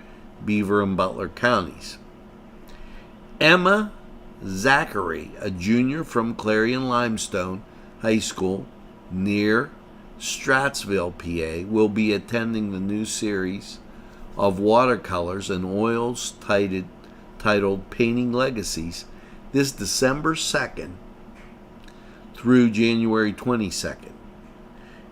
Beaver, and Butler counties. Emma Zachary, a junior from Clarion Limestone High School near Stratsville, PA, will be attending the new series of watercolors and oils titled Painting Legacies this December 2nd through January 22nd.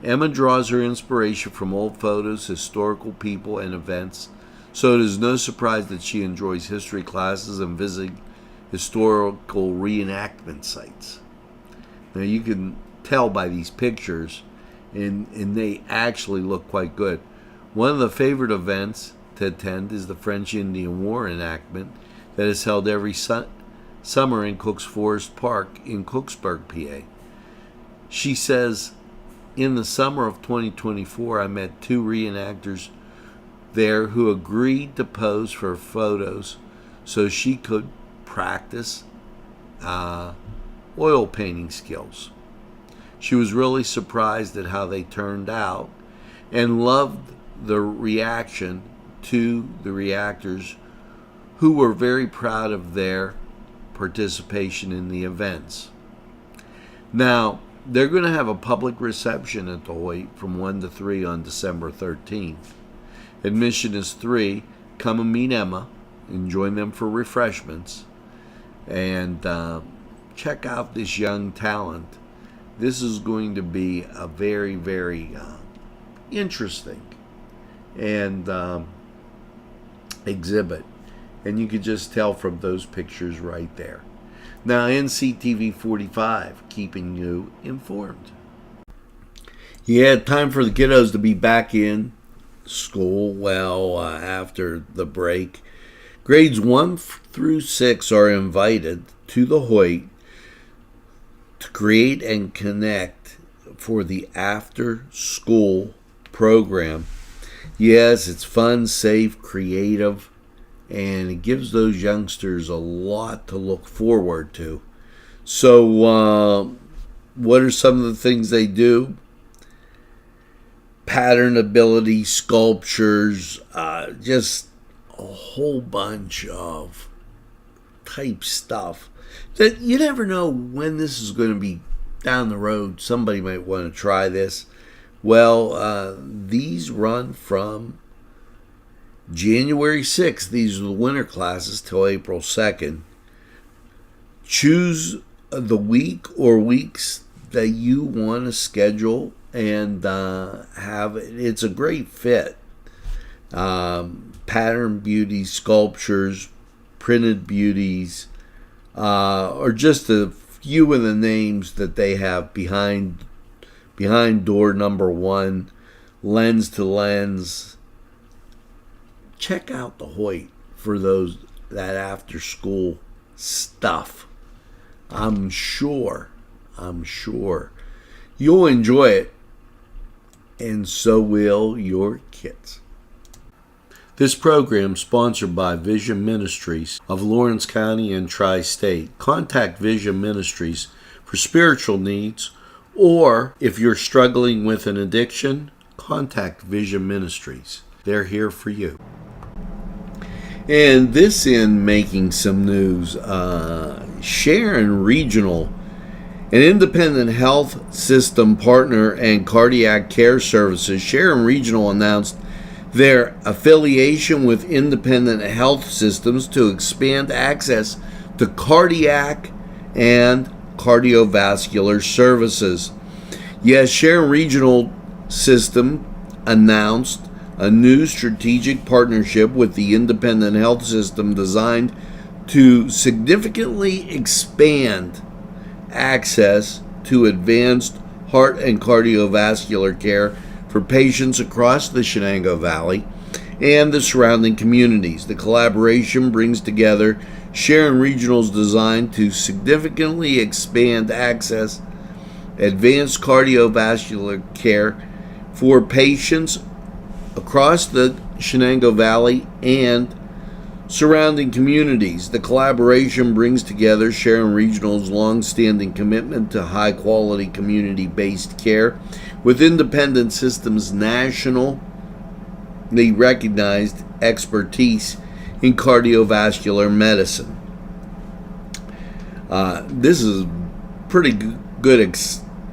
Emma draws her inspiration from old photos, historical people, and events, so it is no surprise that she enjoys history classes and visiting historical reenactment sites. Now, you can tell by these pictures, and they actually look quite good. One of the favorite events to attend is the French-Indian War enactment that is held every summer in Cook's Forest Park in Cooksburg, PA. She says, in the summer of 2024, I met 2 reenactors there who agreed to pose for photos so she could practice oil painting skills. She was really surprised at how they turned out and loved the reaction to the reactors, who were very proud of their participation in the events. Now, they're going to have a public reception at the Hoyt from 1 to 3 on December 13th. Admission is $3. Come and meet Emma and join them for refreshments. And check out this young talent. This is going to be a very, very interesting and exhibit. And you could just tell from those pictures right there. Now, Nctv45, keeping you informed. Yeah, time for the kiddos to be back in school, well, after the break. Grades 1 through 6 are invited to the Hoyt to create and connect for the after-school program. Yes, it's fun, safe, creative, and it gives those youngsters a lot to look forward to. So, what are some of the things they do? Pattern ability, sculptures, just a whole bunch of type stuff that you never know when this is going to be down the road. Somebody might want to try this. Well, these run from January 6th, these are the winter classes, till April 2nd. Choose the week or weeks that you want to schedule and have it. It's a great fit. Pattern beauties, sculptures, printed beauties, or just a few of the names that they have behind door number 1, lens to lens. Check out the Hoyt for that after school stuff. I'm sure you'll enjoy it, and so will your kids. This program is sponsored by Vision Ministries of Lawrence County and Tri-State. Contact Vision Ministries for spiritual needs, or if you're struggling with an addiction, contact Vision Ministries. They're here for you. And this in making some news, Sharon Regional, an independent health system partner and cardiac care services, Sharon Regional announced their affiliation with independent health systems to expand access to cardiac and cardiovascular services. Yes, Sharon Regional System announced a new strategic partnership with the independent health system designed to significantly expand access to advanced heart and cardiovascular care for patients across the Shenango Valley and the surrounding communities. The collaboration brings together Sharon Regional's design to significantly expand access advanced cardiovascular care for patients across the Shenango Valley and surrounding communities. The collaboration brings together Sharon Regional's long-standing commitment to high-quality community-based care with Independent Systems' nationally recognized expertise in cardiovascular medicine. This is a pretty good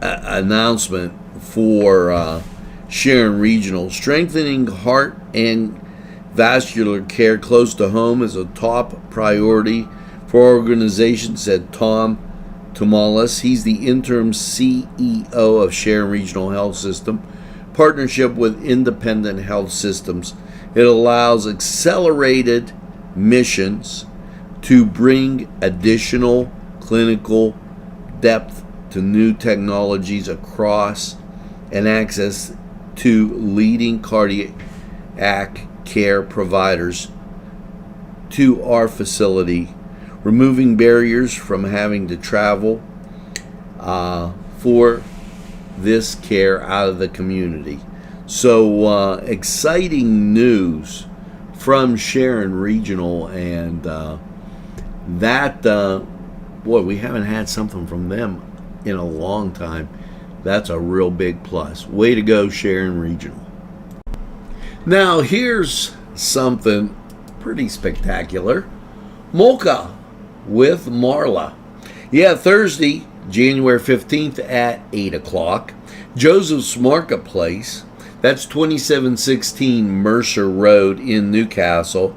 announcement for Sharon Regional. Strengthening heart and vascular care close to home is a top priority for our organization, said Tom Tomalis. He's the interim CEO of Sharon Regional Health System. Partnership with independent health systems. It allows accelerated missions to bring additional clinical depth to new technologies across and access to leading cardiac care providers to our facility, removing barriers from having to travel for this care out of the community. So exciting news from Sharon Regional, and boy, we haven't had something from them in a long time. That's a real big plus. Way to go, Sharon Regional. Now, here's something pretty spectacular. Mocha with Marla. Yeah, Thursday, January 15th at 8 o'clock. Joseph's Marketplace. That's 2716 Mercer Road in Newcastle.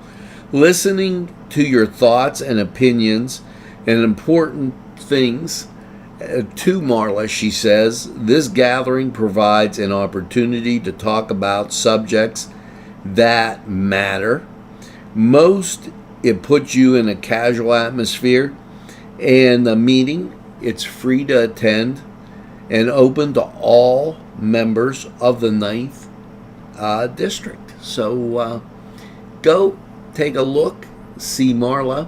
Listening to your thoughts and opinions and important things to Marla, she says. This gathering provides an opportunity to talk about subjects that matter. Most, it puts you in a casual atmosphere, and the meeting, it's free to attend and open to all members of the 9th district. So go take a look, see Marla,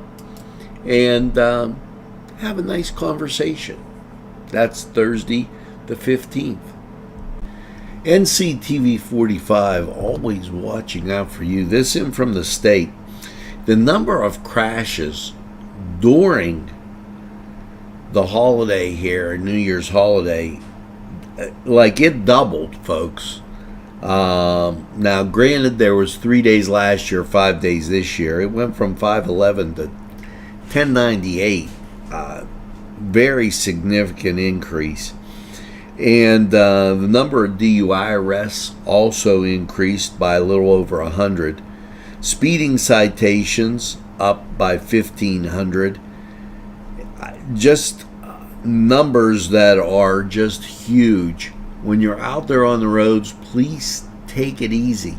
and have a nice conversation. That's Thursday the 15th. Nctv45, always watching out for you. This in from the state. The number of crashes during the holiday here, New Year's holiday, like it doubled, folks. Now, granted, there was 3 days last year, 5 days this year. It went from 511 to 1098. Very significant increase. And the number of DUI arrests also increased by a little over 100. Speeding citations up by 1,500. Just numbers that are just huge. When you're out there on the roads, please take it easy.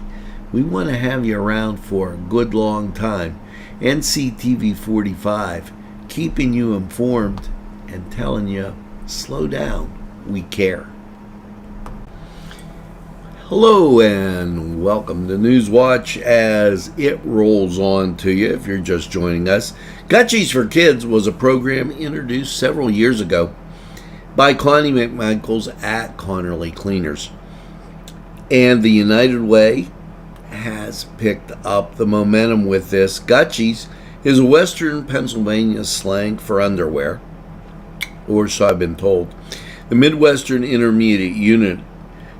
We want to have you around for a good long time. Nctv45, keeping you informed and telling you, slow down, we care. Hello and welcome to Newswatch as it rolls on to you if you're just joining us. Gutchies for Kids was a program introduced several years ago by Connie McMichaels at Connerly Cleaners. And the United Way has picked up the momentum with this. Gutchies is a Western Pennsylvania slang for underwear, or so I've been told. The Midwestern Intermediate Unit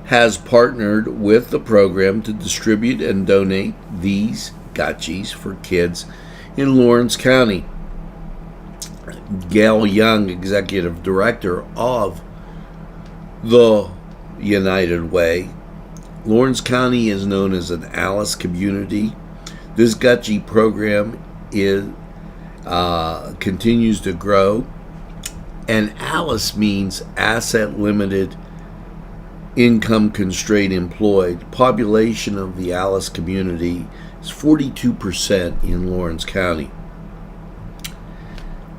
has partnered with the program to distribute and donate these gotchis for kids in Lawrence County. Gail Young, executive director of the United Way. Lawrence County is known as an Alice community. This gotchi program continues to grow, and Alice means asset limited, income constrained employed. Population of the Alice community is 42% in Lawrence County.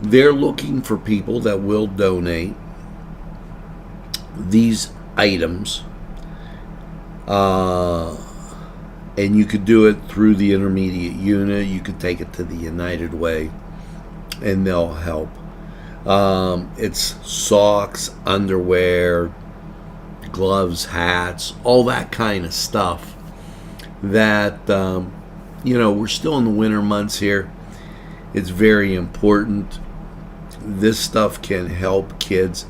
They're looking for people that will donate these items, and you could do it through the intermediate unit. You could take it to the United Way, and they'll help. It's socks, underwear, gloves, hats, all that kind of stuff that, we're still in the winter months here. It's very important. This stuff can help kids.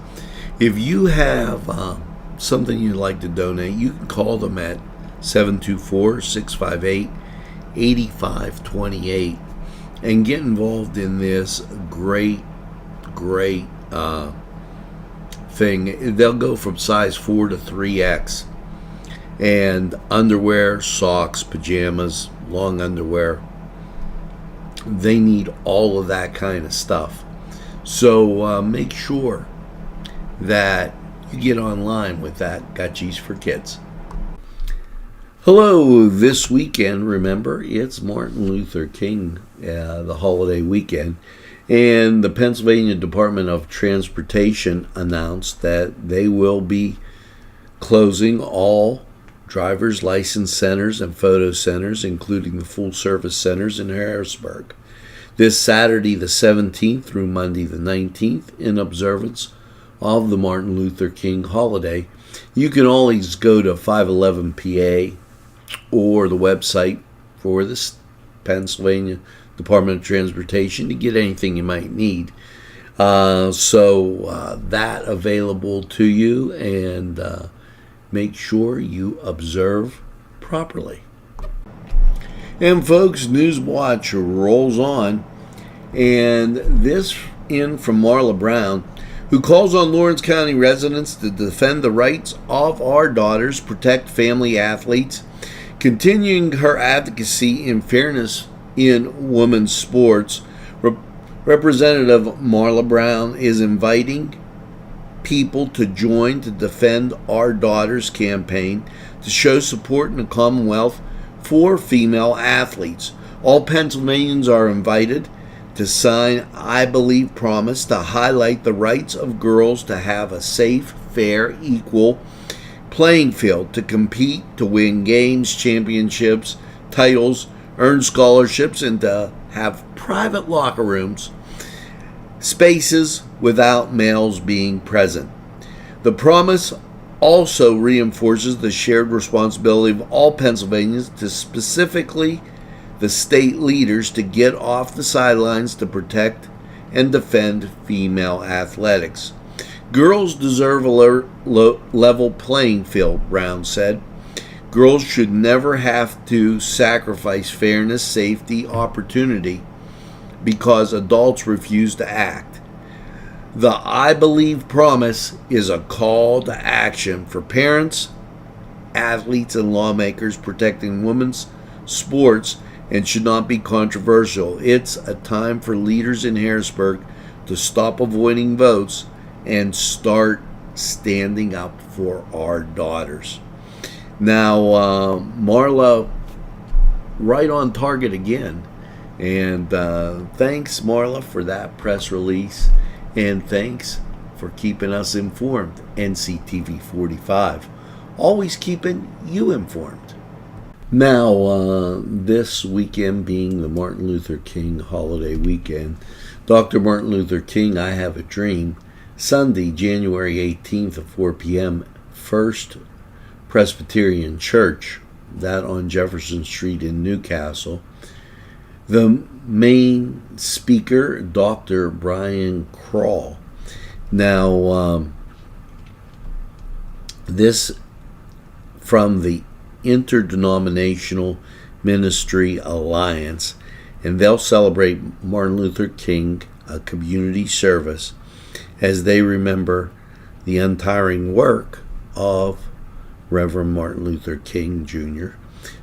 If you have something you'd like to donate, you can call them at 724-658-8528 and get involved in this great thing. They'll go from size 4 to 3X, and underwear, socks, pajamas, long underwear, they need all of that kind of stuff. So make sure that you get online with that. Gotchis for Kids. Hello, this weekend, remember, it's Martin Luther King, the holiday weekend, and the Pennsylvania Department of Transportation announced that they will be closing all driver's license centers and photo centers, including the full-service centers in Harrisburg, this Saturday the 17th through Monday the 19th, in observance of the Martin Luther King holiday. You can always go to 511 PA or the website for the Pennsylvania Department of Transportation to get anything you might need. So that available to you, and make sure you observe properly. And folks, Newswatch rolls on, and this in from Marla Brown, who calls on Lawrence County residents to defend the rights of our daughters, protect family athletes, continuing her advocacy in fairness in women's sports. Representative Marla Brown is inviting people to join to defend our daughters campaign to show support in the Commonwealth for female athletes. All Pennsylvanians are invited to sign I Believe Promise to highlight the rights of girls to have a safe, fair, equal playing field, to compete, to win games, championships, titles, earn scholarships, and to have private locker rooms, spaces without males being present. The promise also reinforces the shared responsibility of all Pennsylvanians, to specifically the state leaders, to get off the sidelines to protect and defend female athletics. Girls deserve a level playing field, Brown said. Girls should never have to sacrifice fairness, safety, opportunity because adults refuse to act. The I Believe Promise is a call to action for parents, athletes, and lawmakers protecting women's sports, and should not be controversial. It's a time for leaders in Harrisburg to stop avoiding votes and start standing up for our daughters. Now, Marla, right on target again. And thanks, Marla, for that press release. And thanks for keeping us informed. Nctv45, always keeping you informed. Now, this weekend being the Martin Luther King holiday weekend, Dr. Martin Luther King, I Have a Dream, Sunday, January 18th at 4 p.m., First Presbyterian Church, that on Jefferson Street in Newcastle. The main speaker, Dr. Brian Kroll. Now, this from the Interdenominational Ministry Alliance, and they'll celebrate Martin Luther King, a community service, as they remember the untiring work of Reverend Martin Luther King Jr.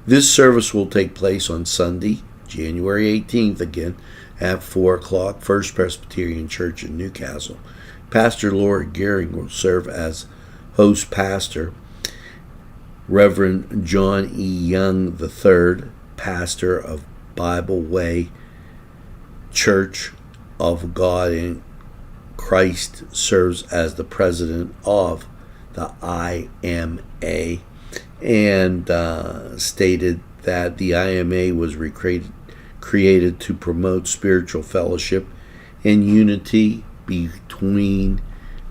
This service will take place on Sunday, January 18th, again at 4 o'clock, First Presbyterian Church in Newcastle. Pastor Laura Gehring will serve as host pastor. Reverend John E. Young III, pastor of Bible Way Church of God in Christ, serves as the president of the IMA, and stated that the IMA was created to promote spiritual fellowship and unity between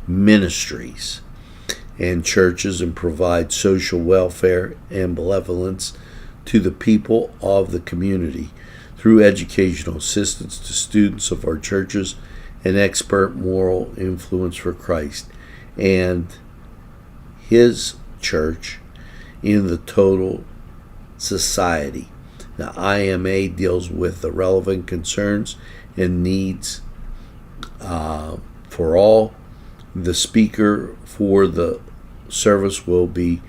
ministries and churches, and provide social welfare and benevolence to the people of the community through educational assistance to students of our churches and expert moral influence for Christ and His church in the total society. The IMA deals with the relevant concerns and needs for all. The speaker for the service will be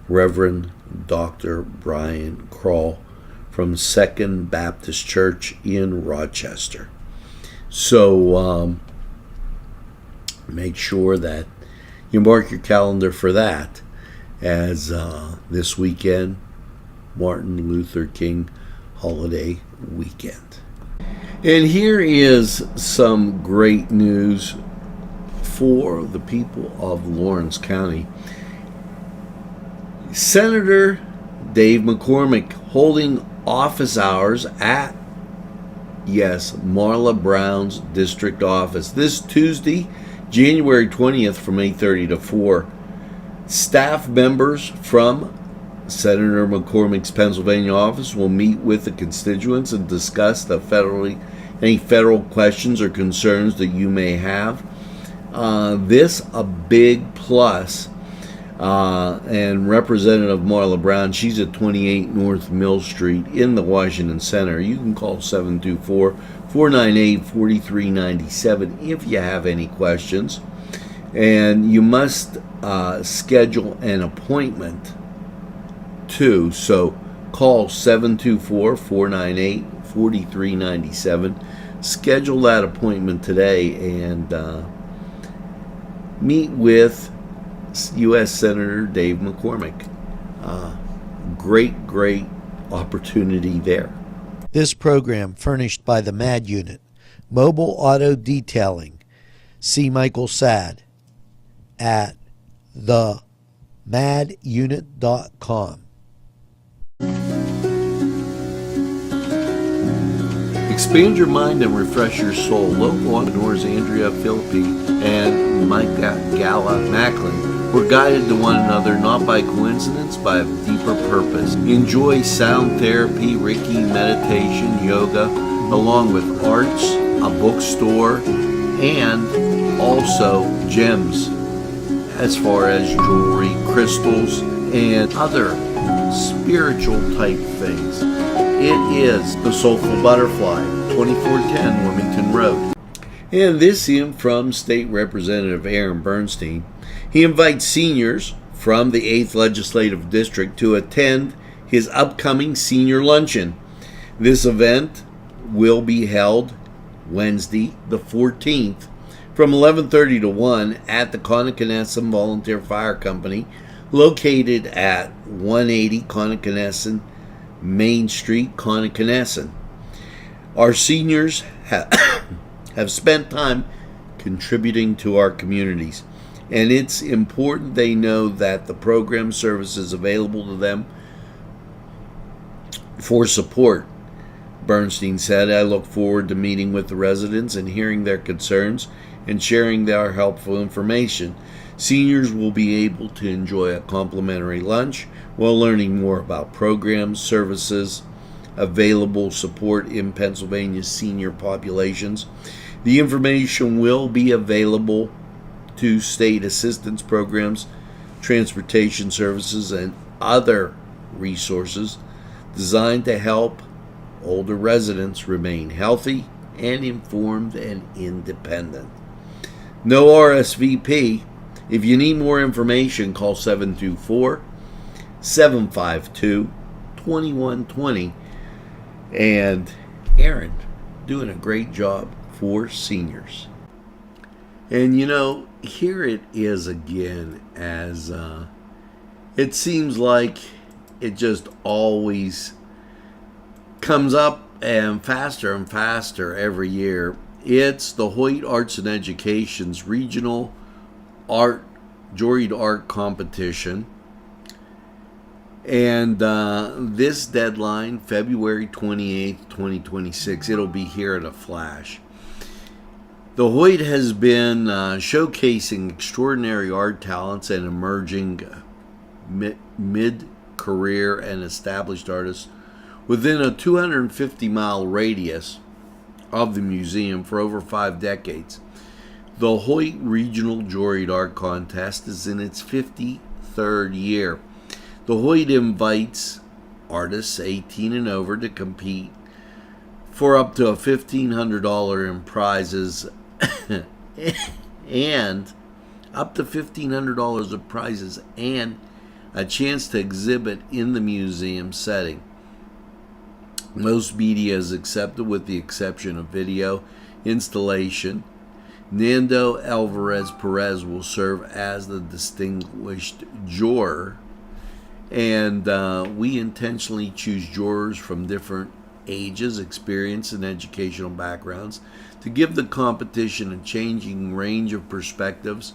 Reverend Dr. Brian Kroll from Second Baptist Church in Rochester. So make sure that you mark your calendar for that, as this weekend, Martin Luther King holiday weekend. And here is some great news for the people of Lawrence County. Senator Dave McCormick holding office hours at, yes, Marla Brown's district office this Tuesday, January 20th from 8:30 to 4. Staff members from Senator McCormick's Pennsylvania office will meet with the constituents and discuss any federal questions or concerns that you may have. This a big plus. And Representative Marla Brown, she's at 28 North Mill Street in the Washington Center. You can call 724-498-4397 if you have any questions. And you must schedule an appointment too. So call 724-498-4397. Schedule that appointment today and meet with U.S. Senator Dave McCormick. Great opportunity there. This program furnished by the MAD Unit, Mobile Auto Detailing. See Michael Sad at themadunit.com. Expand your mind and refresh your soul. Local entrepreneurs Andrea Philippi and Micah Gala Macklin were guided to one another not by coincidence, by a deeper purpose. Enjoy sound therapy, Reiki, meditation, yoga, along with arts, a bookstore, and also gems as far as jewelry, crystals, and other spiritual type things. It is the Soulful Butterfly, 2410 Wilmington Road. And this in from State Representative Aaron Bernstein. He invites seniors from the 8th Legislative District to attend his upcoming senior luncheon. This event will be held Wednesday, the 14th, from 11:30 to 1 at the Connoquenessum Volunteer Fire Company, located at 180 Connoquenessum Main Street, Connoquenessum. Our seniors have spent time contributing to our communities, and it's important they know that the program services available to them for support. Bernstein said, I look forward to meeting with the residents and hearing their concerns and sharing their helpful information. Seniors will be able to enjoy a complimentary lunch while learning more about programs, services, available support in Pennsylvania's senior populations. The information will be available to state assistance programs, transportation services, and other resources designed to help older residents remain healthy and informed and independent. No RSVP. If you need more information, call 724-752-2120. And Aaron doing a great job for seniors. And here it is again, as it seems like it just always comes up and faster every year. It's the Hoyt Arts and Education's regional juried art competition. And this deadline, February 28th, 2026, it'll be here in a flash. The Hoyt has been showcasing extraordinary art talents and emerging mid-career and established artists within a 250-mile radius of the museum for over 5 decades. The Hoyt Regional Juried Art Contest is in its 53rd year. The Hoyt invites artists 18 and over to compete for up to $1,500 in prizes and up to $1,500 of prizes and a chance to exhibit in the museum setting. Most media is accepted with the exception of video installation. Nando Alvarez Perez will serve as the distinguished juror, and we intentionally choose jurors from different ages, experience, and educational backgrounds to give the competition a changing range of perspectives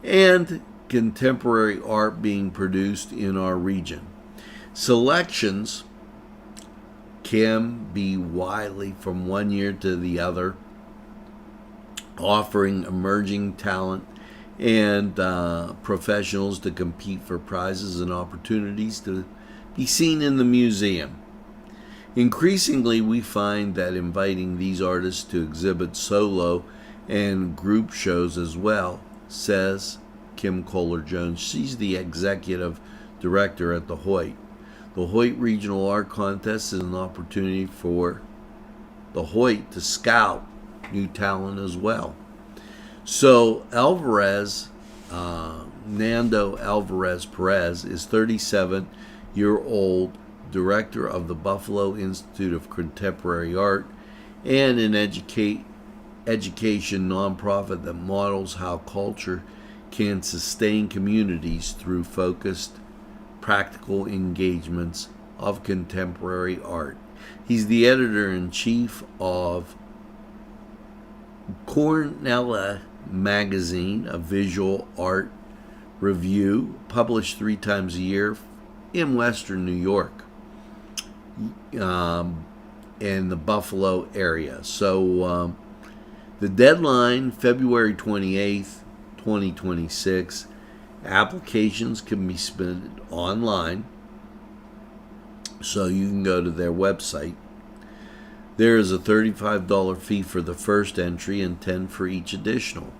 and contemporary art being produced in our region. Selections can be widely from one year to the other, offering emerging talent and professionals to compete for prizes and opportunities to be seen in the museum. Increasingly, we find that inviting these artists to exhibit solo and group shows as well, says Kim Kohler-Jones. She's the executive director at the Hoyt. The Hoyt Regional Art Contest is an opportunity for the Hoyt to scout new talent as well. So Nando Alvarez Perez is 37-year-old director of the Buffalo Institute of Contemporary Art and an education nonprofit that models how culture can sustain communities through focused, practical engagements of contemporary art. He's the editor-in-chief of Cornella Magazine, a visual art review published 3 times a year in Western New York, in the Buffalo area. So the deadline, February 28th, 2026. Applications can be submitted online, so you can go to their website. There is a $35 fee for the first entry and $10 for each additional.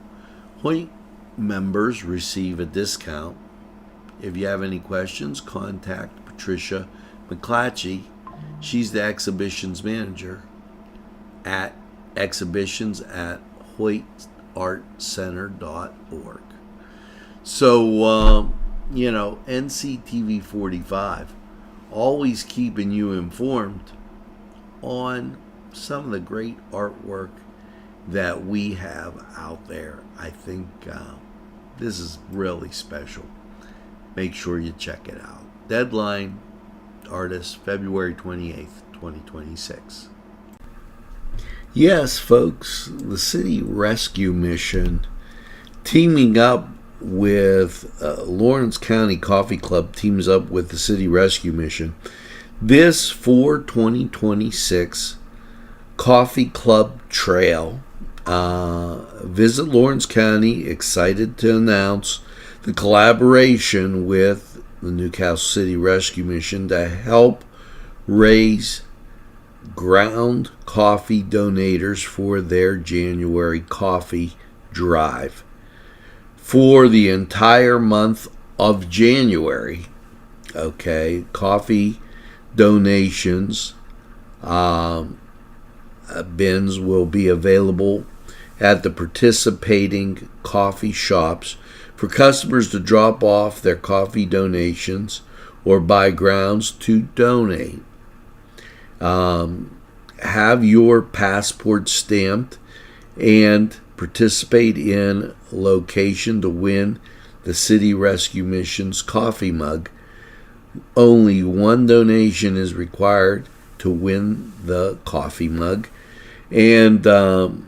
Hoyt members receive a discount. If you have any questions, contact Patricia McClatchy. She's the exhibitions manager at exhibitions@hoytartcenter.org. So, NCTV45, always keeping you informed on some of the great artwork that we have out there. I think this is really special. Make sure you check it out. Deadline, artist, February 28th, 2026. Yes, folks, the City Rescue Mission, teaming up with Lawrence County Coffee Club, teams up with the City Rescue Mission. This for 2026 Coffee Club Trail. Visit Lawrence County, excited to announce the collaboration with the Newcastle City Rescue Mission to help raise ground coffee donators for their January coffee drive. For the entire month of January, Okay, coffee donations bins will be available at the participating coffee shops for customers to drop off their coffee donations or buy grounds to donate. Have your passport stamped and participate in location to win the City Rescue Mission's coffee mug. Only one donation is required to win the coffee mug. And to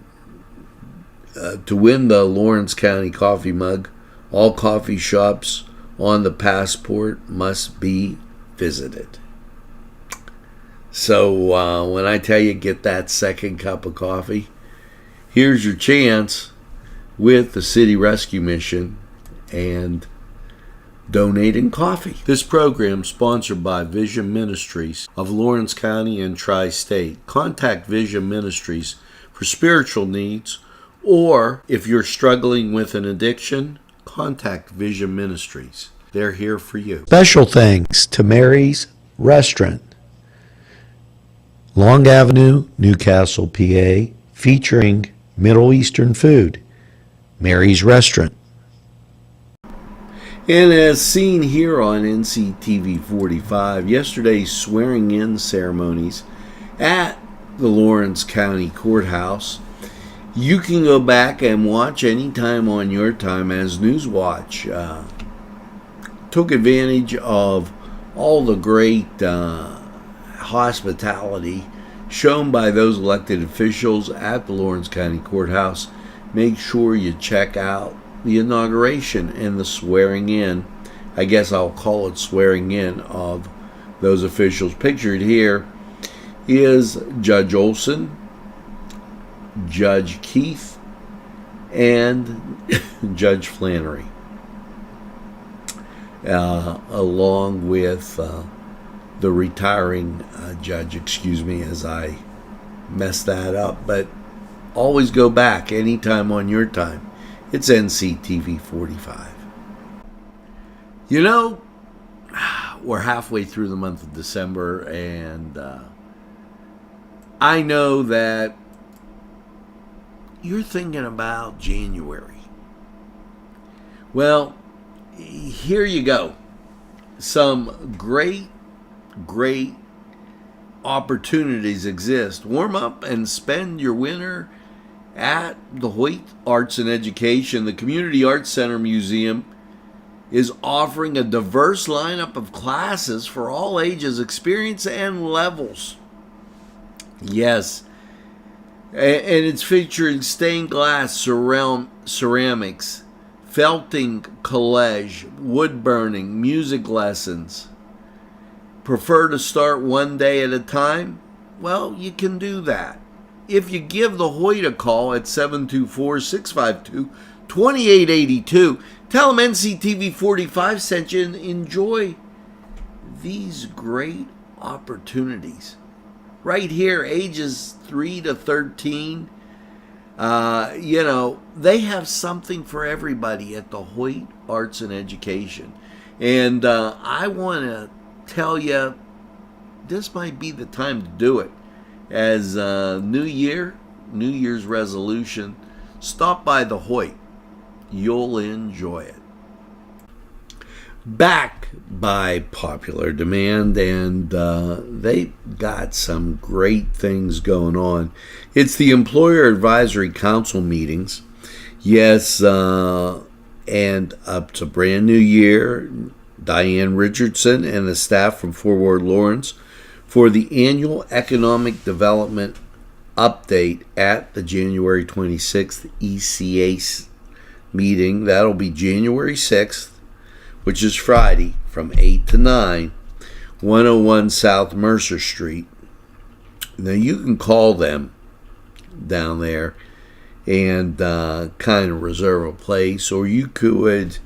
win the Lawrence County coffee mug, all coffee shops on the passport must be visited. So when I tell you get that second cup of coffee, here's your chance with the City Rescue Mission and donating coffee. This program sponsored by Vision Ministries of Lawrence County and Tri-State. Contact Vision Ministries for spiritual needs, or if you're struggling with an addiction, contact Vision Ministries. They're here for you. Special thanks to Mary's Restaurant, Long Avenue, Newcastle, PA, featuring Middle Eastern food. Mary's Restaurant. And as seen here on NCTV45, yesterday's swearing-in ceremonies at the Lawrence County Courthouse, you can go back and watch anytime on your time, as Newswatch took advantage of all the great hospitality shown by those elected officials at the Lawrence County Courthouse. Make sure you check out the inauguration and the swearing in, I guess I'll call it swearing in, of those officials. Pictured here is Judge Olson, Judge Keith, and Judge Flannery, along with the retiring judge, excuse me as I messed that up, but always go back anytime on your time. It's NCTV45. You know, we're halfway through the month of December, and I know that you're thinking about January. Well, here you go. Some great opportunities exist. Warm up and spend your winter at the Hoyt Arts and Education. The Community Arts Center Museum is offering a diverse lineup of classes for all ages, experience, and levels. Yes, and it's featuring stained glass, ceramics, felting, collage, wood burning, music lessons. Prefer to start one day at a time? Well, you can do that if you give the Hoyt a call at 724-652-2882. Tell them NCTV45 sent you and enjoy these great opportunities. Right here, ages 3 to 13. They have something for everybody at the Hoyt Arts and Education. And I want to tell you, this might be the time to do it. As New Year's resolution, stop by the Hoyt. You'll enjoy it. Back by popular demand, and they got some great things going on. It's the Employer Advisory Council meetings. Yes, and up to brand new year, Diane Richardson and the staff from Forward Lawrence for the annual Economic Development Update at the January 26th ECA meeting. That'll be January 6th, which is Friday, from 8 to 9, 101 South Mercer Street. Now, you can call them down there and kind of reserve a place, or you could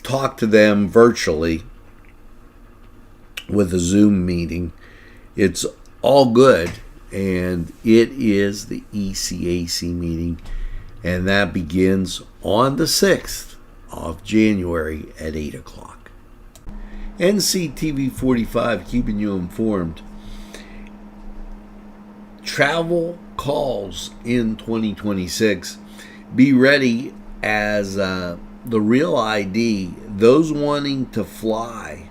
talk to them virtually with a Zoom meeting. It's all good, and it is the ECAC meeting, and that begins on the 6th of January at 8 o'clock. Nctv45 keeping you informed. Travel calls in 2026. Be ready as the Real ID, those wanting to fly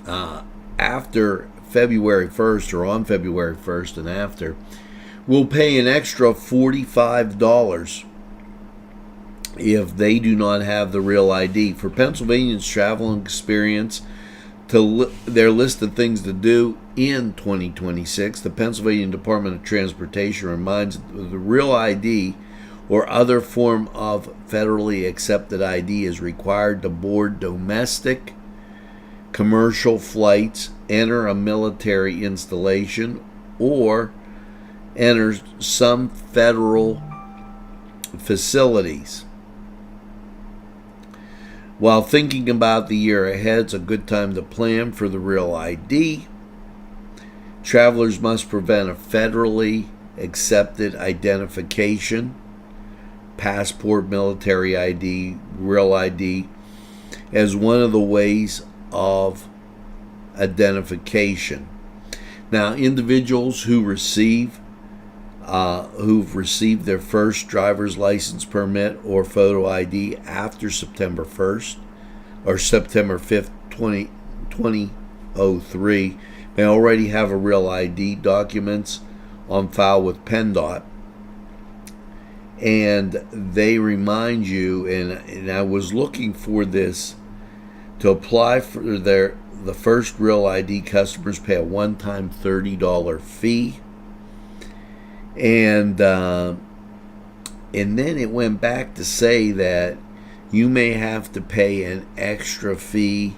after February 1st or on February 1st and after, will pay an extra $45 if they do not have the Real ID. For Pennsylvanians travel and experience to their list of things to do in 2026, the Pennsylvania Department of Transportation reminds that the Real ID or other form of federally accepted ID is required to board domestic, commercial flights, enter a military installation, or enter some federal facilities. While thinking about the year ahead, it's a good time to plan for the Real ID. Travelers must present a federally accepted identification, passport, military ID, Real ID, as one of the ways of identification. Now, individuals who've received their first driver's license permit or photo ID after September 1st or September 5th, 2003 may already have a Real ID documents on file with PennDOT. And they remind you, and I was looking for this, to apply for the first Real ID, customers pay a one-time $30 fee. And then it went back to say that you may have to pay an extra fee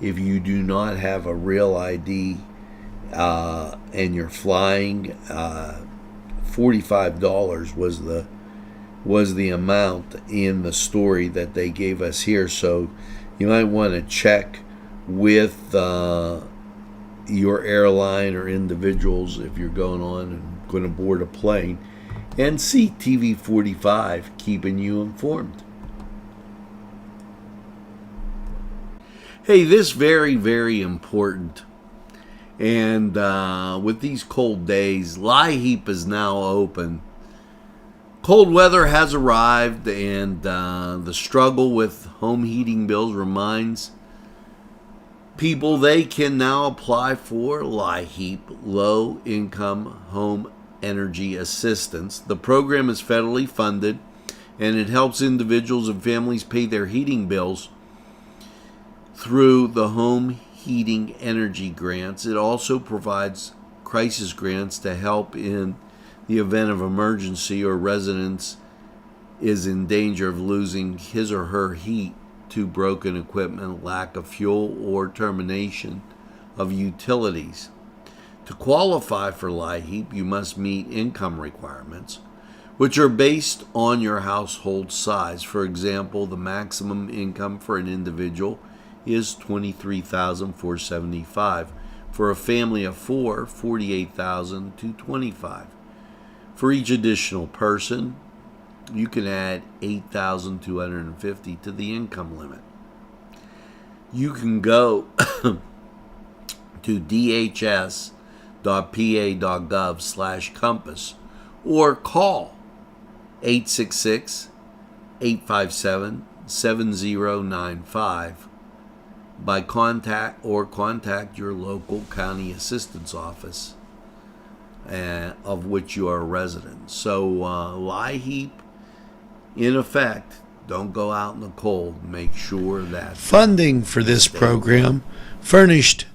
if you do not have a Real ID and you're flying. $45 was the amount in the story that they gave us here. So you might want to check with your airline or individuals if you're going on and going to board a plane. Nctv45 keeping you informed. Hey, this very, very important. And with these cold days, LIHEAP is now open. Cold weather has arrived, and the struggle with home heating bills reminds people they can now apply for LIHEAP, Low Income Home Energy Assistance. The program is federally funded, and it helps individuals and families pay their heating bills through the home heating energy grants. It also provides crisis grants to help in the event of emergency or residents is in danger of losing his or her heat to broken equipment, lack of fuel, or termination of utilities. To qualify for LIHEAP, you must meet income requirements, which are based on your household size. For example, the maximum income for an individual is $23,475. For a family of four, $48,225. For each additional person, you can add $8,250 to the income limit. You can go to dhs.pa.gov/compass or call 866-857-7095 by contact your local county assistance office of which you are a resident. So LIHEAP in effect. Don't go out in the cold. Make sure that funding for this program furnished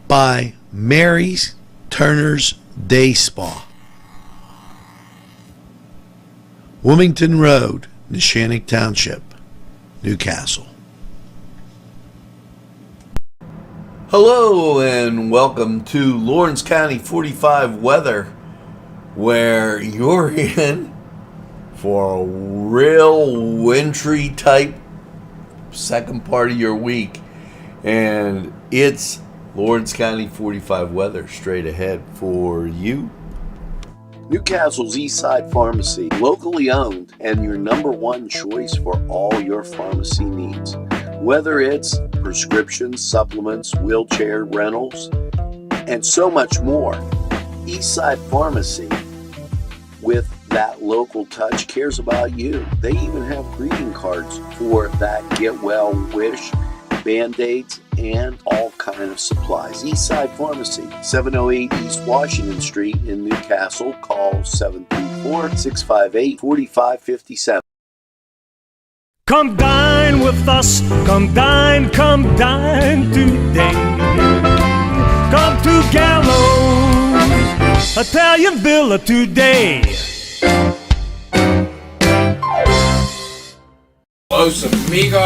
by Mary's Turner's Day Spa, Wilmington Road, Neshannock Township, Newcastle. Hello and welcome to Lawrence County 45 weather, where you're in for a real wintry type second part of your week. And it's Lawrence County 45 weather straight ahead for you. Newcastle's Eastside Pharmacy, locally owned and your number one choice for all your pharmacy needs. Whether it's prescriptions, supplements, wheelchair rentals, and so much more. Eastside Pharmacy, with that local touch, cares about you. They even have greeting cards for that get well wish, Band-Aids, and all kind of supplies. Eastside Pharmacy, 708 East Washington Street in Newcastle. Call 724-658-4557. Come dine with us, come dine today. Come to Gallows Italian Villa today. Los Amigos!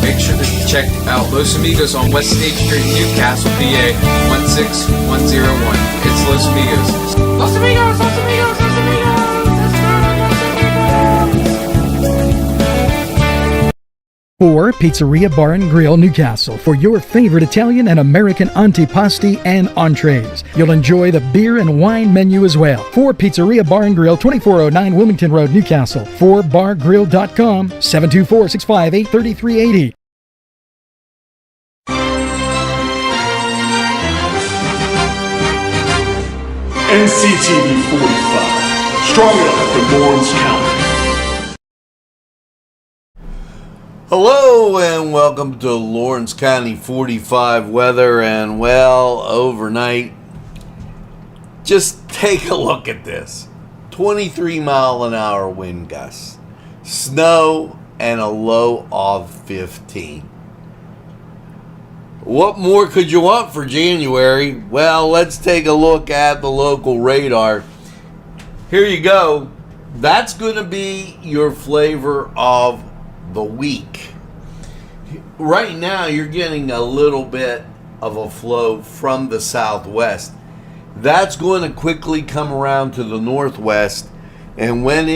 Make sure to check out Los Amigos on West State Street, Newcastle, PA 16101. It's Los Amigos. Los Amigos! Los Amigos! Los Amigos! Or Pizzeria Bar and Grill Newcastle for your favorite Italian and American antipasti and entrees. You'll enjoy the beer and wine menu as well. For Pizzeria Bar and Grill, 2409 Wilmington Road, Newcastle. 4bargrill.com, 724-658-3380. Nctv45, strong enough for Lawrence County. Hello and welcome to Lawrence County 45 weather, and well, overnight, just take a look at this. 23 mile an hour wind gusts, snow, and a low of 15. What more could you want for January? Well, let's take a look at the local radar. Here you go. That's going to be your flavor of the week. Right now you're getting a little bit of a flow from the southwest. That's going to quickly come around to the northwest, and when